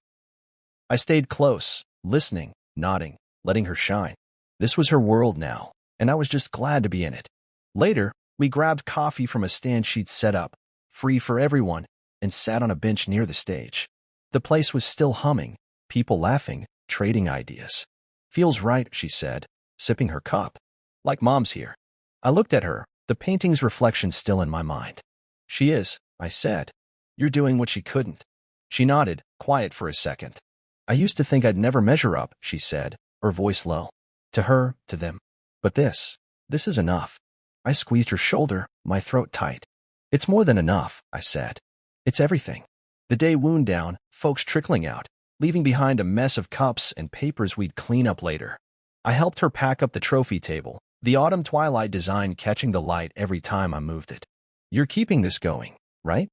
I stayed close, listening, nodding, letting her shine. This was her world now, and I was just glad to be in it. Later, we grabbed coffee from a stand she'd set up, free for everyone, and sat on a bench near the stage. The place was still humming, people laughing, trading ideas. "Feels right," she said, sipping her cup. "Like Mom's here." I looked at her, the painting's reflection still in my mind. "She is," I said. "You're doing what she couldn't." She nodded, quiet for a second. "I used to think I'd never measure up," she said, her voice low. "To her, to them. But this is enough." I squeezed her shoulder, my throat tight. "It's more than enough," I said. "It's everything." The day wound down, folks trickling out, leaving behind a mess of cups and papers we'd clean up later. I helped her pack up the trophy table, the autumn twilight design catching the light every time I moved it. "You're keeping this going, right?"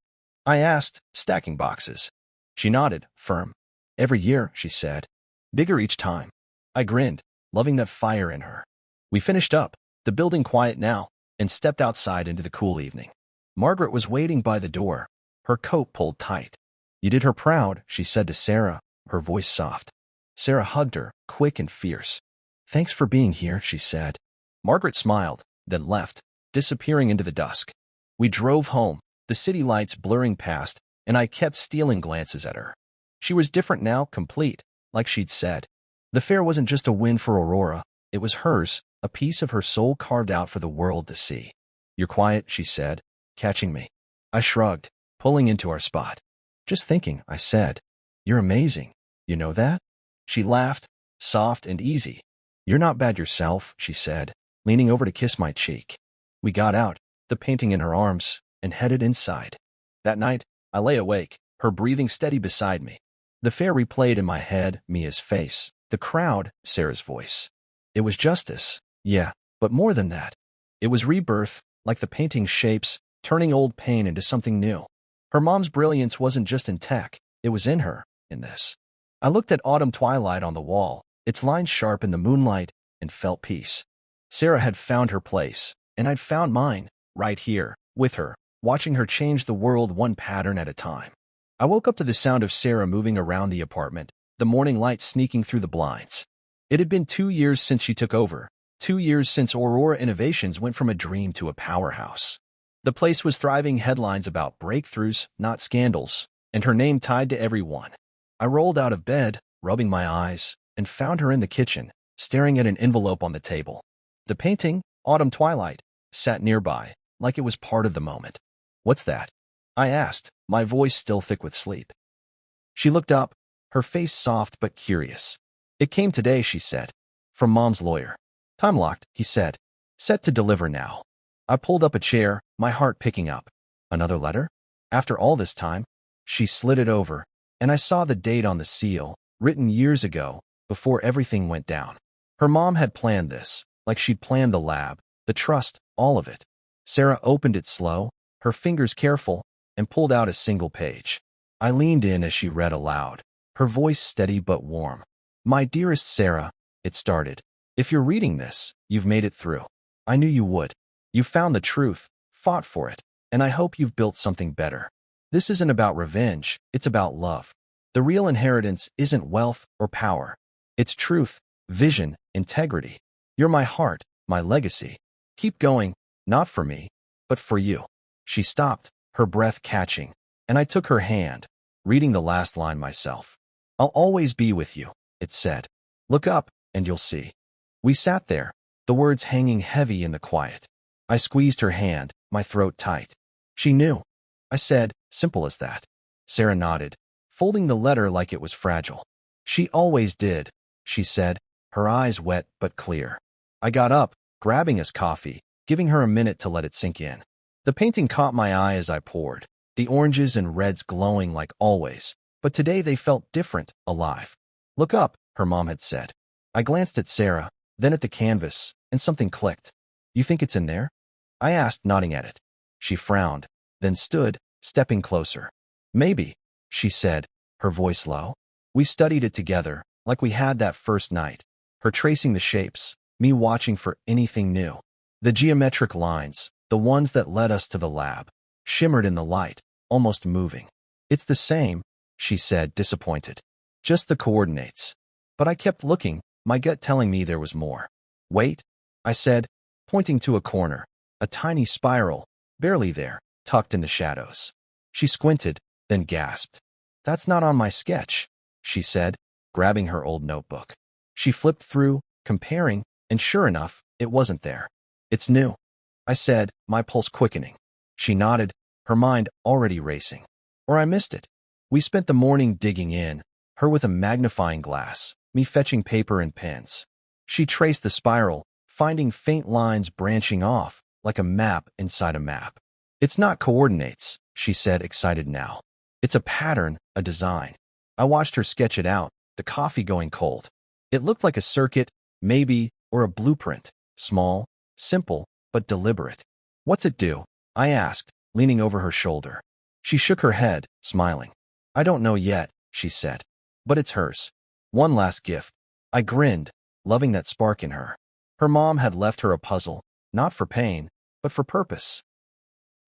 I asked, stacking boxes. She nodded, firm. "Every year," she said. "Bigger each time." I grinned, loving that fire in her. We finished up, the building quiet now, and stepped outside into the cool evening. Margaret was waiting by the door, her coat pulled tight. "You did her proud," she said to Sarah, her voice soft. Sarah hugged her, quick and fierce. "Thanks for being here," she said. Margaret smiled, then left, disappearing into the dusk. We drove home, the city lights blurring past, and I kept stealing glances at her. She was different now, complete, like she'd said. The fair wasn't just a win for Aurora, it was hers, a piece of her soul carved out for the world to see. "You're quiet," she said, catching me. I shrugged, pulling into our spot. "Just thinking," I said. "You're amazing. You know that?" She laughed, soft and easy. "You're not bad yourself," she said, leaning over to kiss my cheek. We got out, the painting in her arms, and headed inside. That night, I lay awake, her breathing steady beside me. The fair replayed in my head, Mia's face, the crowd, Sarah's voice. It was justice, yeah, but more than that. It was rebirth, like the painting's shapes, turning old pain into something new. Her mom's brilliance wasn't just in tech, it was in her, in this. I looked at autumn twilight on the wall, its lines sharp in the moonlight, and felt peace. Sarah had found her place, and I'd found mine, right here, with her, watching her change the world one pattern at a time. I woke up to the sound of Sarah moving around the apartment, the morning light sneaking through the blinds. It had been 2 years since she took over, 2 years since Aurora Innovations went from a dream to a powerhouse. The place was thriving, headlines about breakthroughs, not scandals, and her name tied to everyone. I rolled out of bed, rubbing my eyes, and found her in the kitchen, staring at an envelope on the table. The painting, Autumn Twilight, sat nearby, like it was part of the moment. "What's that?" I asked, my voice still thick with sleep. She looked up, her face soft but curious. "It came today," she said. "From Mom's lawyer." "Time locked," he said. Set to deliver now. I pulled up a chair, my heart picking up. Another letter? After all this time? She slid it over, and I saw the date on the seal, written years ago, before everything went down. Her mom had planned this, like she'd planned the lab, the trust, all of it. Sarah opened it slow, her fingers careful, and pulled out a single page. I leaned in as she read aloud, her voice steady but warm. My dearest Sarah, it started. If you're reading this, you've made it through. I knew you would. You found the truth, fought for it, and I hope you've built something better. This isn't about revenge, it's about love. The real inheritance isn't wealth or power. It's truth, vision, integrity. You're my heart, my legacy. Keep going, not for me, but for you. She stopped, her breath catching, and I took her hand, reading the last line myself. I'll always be with you, it said. Look up, and you'll see. We sat there, the words hanging heavy in the quiet. I squeezed her hand, my throat tight. She knew. I said, simple as that. Sarah nodded, folding the letter like it was fragile. She always did, she said, her eyes wet but clear. I got up, grabbing us coffee, giving her a minute to let it sink in. The painting caught my eye as I poured, the oranges and reds glowing like always, but today they felt different, alive. Look up, her mom had said. I glanced at Sarah, then at the canvas, and something clicked. You think it's in there? I asked, nodding at it. She frowned, then stood, stepping closer. Maybe, she said, her voice low. We studied it together, like we had that first night, her tracing the shapes, me watching for anything new. The geometric lines, the ones that led us to the lab, shimmered in the light, almost moving. It's the same, she said, disappointed. Just the coordinates. But I kept looking, my gut telling me there was more. Wait, I said, pointing to a corner, a tiny spiral, barely there, tucked in the shadows. She squinted, then gasped. That's not on my sketch, she said, grabbing her old notebook. She flipped through, comparing, and sure enough, it wasn't there. It's new, I said, my pulse quickening. She nodded, her mind already racing. Or I missed it. We spent the morning digging in, her with a magnifying glass, me fetching paper and pens. She traced the spiral, finding faint lines branching off, like a map inside a map. It's not coordinates, she said, excited now. It's a pattern, a design. I watched her sketch it out, the coffee going cold. It looked like a circuit, maybe, or a blueprint, small, simple, but deliberate. What's it do? I asked, leaning over her shoulder. She shook her head, smiling. I don't know yet, she said. But it's hers. One last gift. I grinned, loving that spark in her. Her mom had left her a puzzle, not for pain, but for purpose.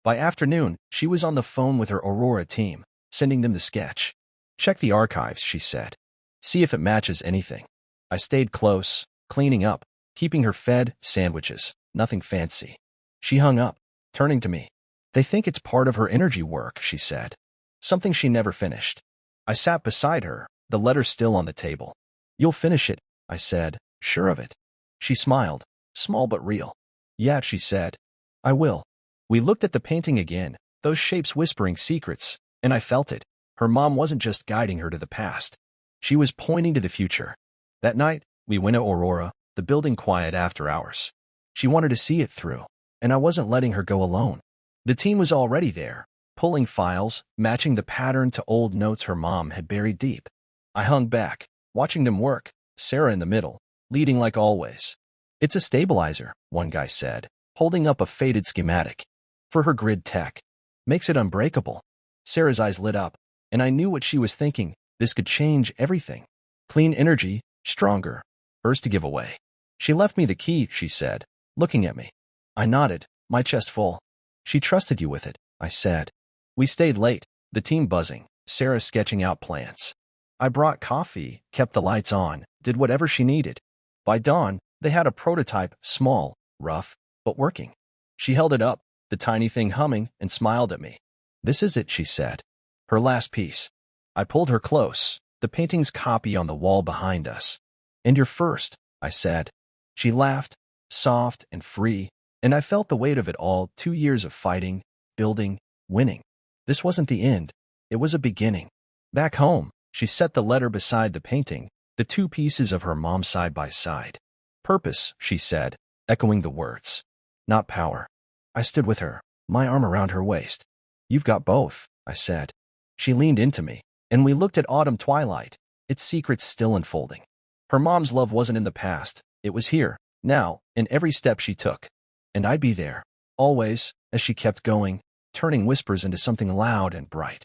By afternoon, she was on the phone with her Aurora team, sending them the sketch. Check the archives, she said. See if it matches anything. I stayed close, cleaning up, keeping her fed, sandwiches, nothing fancy. She hung up, turning to me. They think it's part of her energy work, she said. Something she never finished. I sat beside her, the letter still on the table. You'll finish it, I said, sure of it. She smiled, small but real. Yeah, she said. I will. We looked at the painting again, those shapes whispering secrets, and I felt it. Her mom wasn't just guiding her to the past. She was pointing to the future. That night, we went to Aurora, the building quiet after hours. She wanted to see it through, and I wasn't letting her go alone. The team was already there, pulling files, matching the pattern to old notes her mom had buried deep. I hung back, watching them work, Sarah in the middle, leading like always. It's a stabilizer, one guy said, holding up a faded schematic. For her grid tech. Makes it unbreakable. Sarah's eyes lit up, and I knew what she was thinking. This could change everything. Clean energy, stronger. Hers to give away. She left me the key, she said, looking at me. I nodded, my chest full. She trusted you with it, I said. We stayed late, the team buzzing, Sarah sketching out plans. I brought coffee, kept the lights on, did whatever she needed. By dawn, they had a prototype, small, rough, but working. She held it up, the tiny thing humming, and smiled at me. This is it, she said. Her last piece. I pulled her close, the painting's copy on the wall behind us. And your first, I said. She laughed, soft and free, and I felt the weight of it all, 2 years of fighting, building, winning. This wasn't the end. It was a beginning. Back home, she set the letter beside the painting, the two pieces of her mom side by side. Purpose, she said, echoing the words. Not power. I stood with her, my arm around her waist. You've got both, I said. She leaned into me, and we looked at autumn twilight, its secrets still unfolding. Her mom's love wasn't in the past. It was here, now, in every step she took. And I'd be there, always, as she kept going, turning whispers into something loud and bright.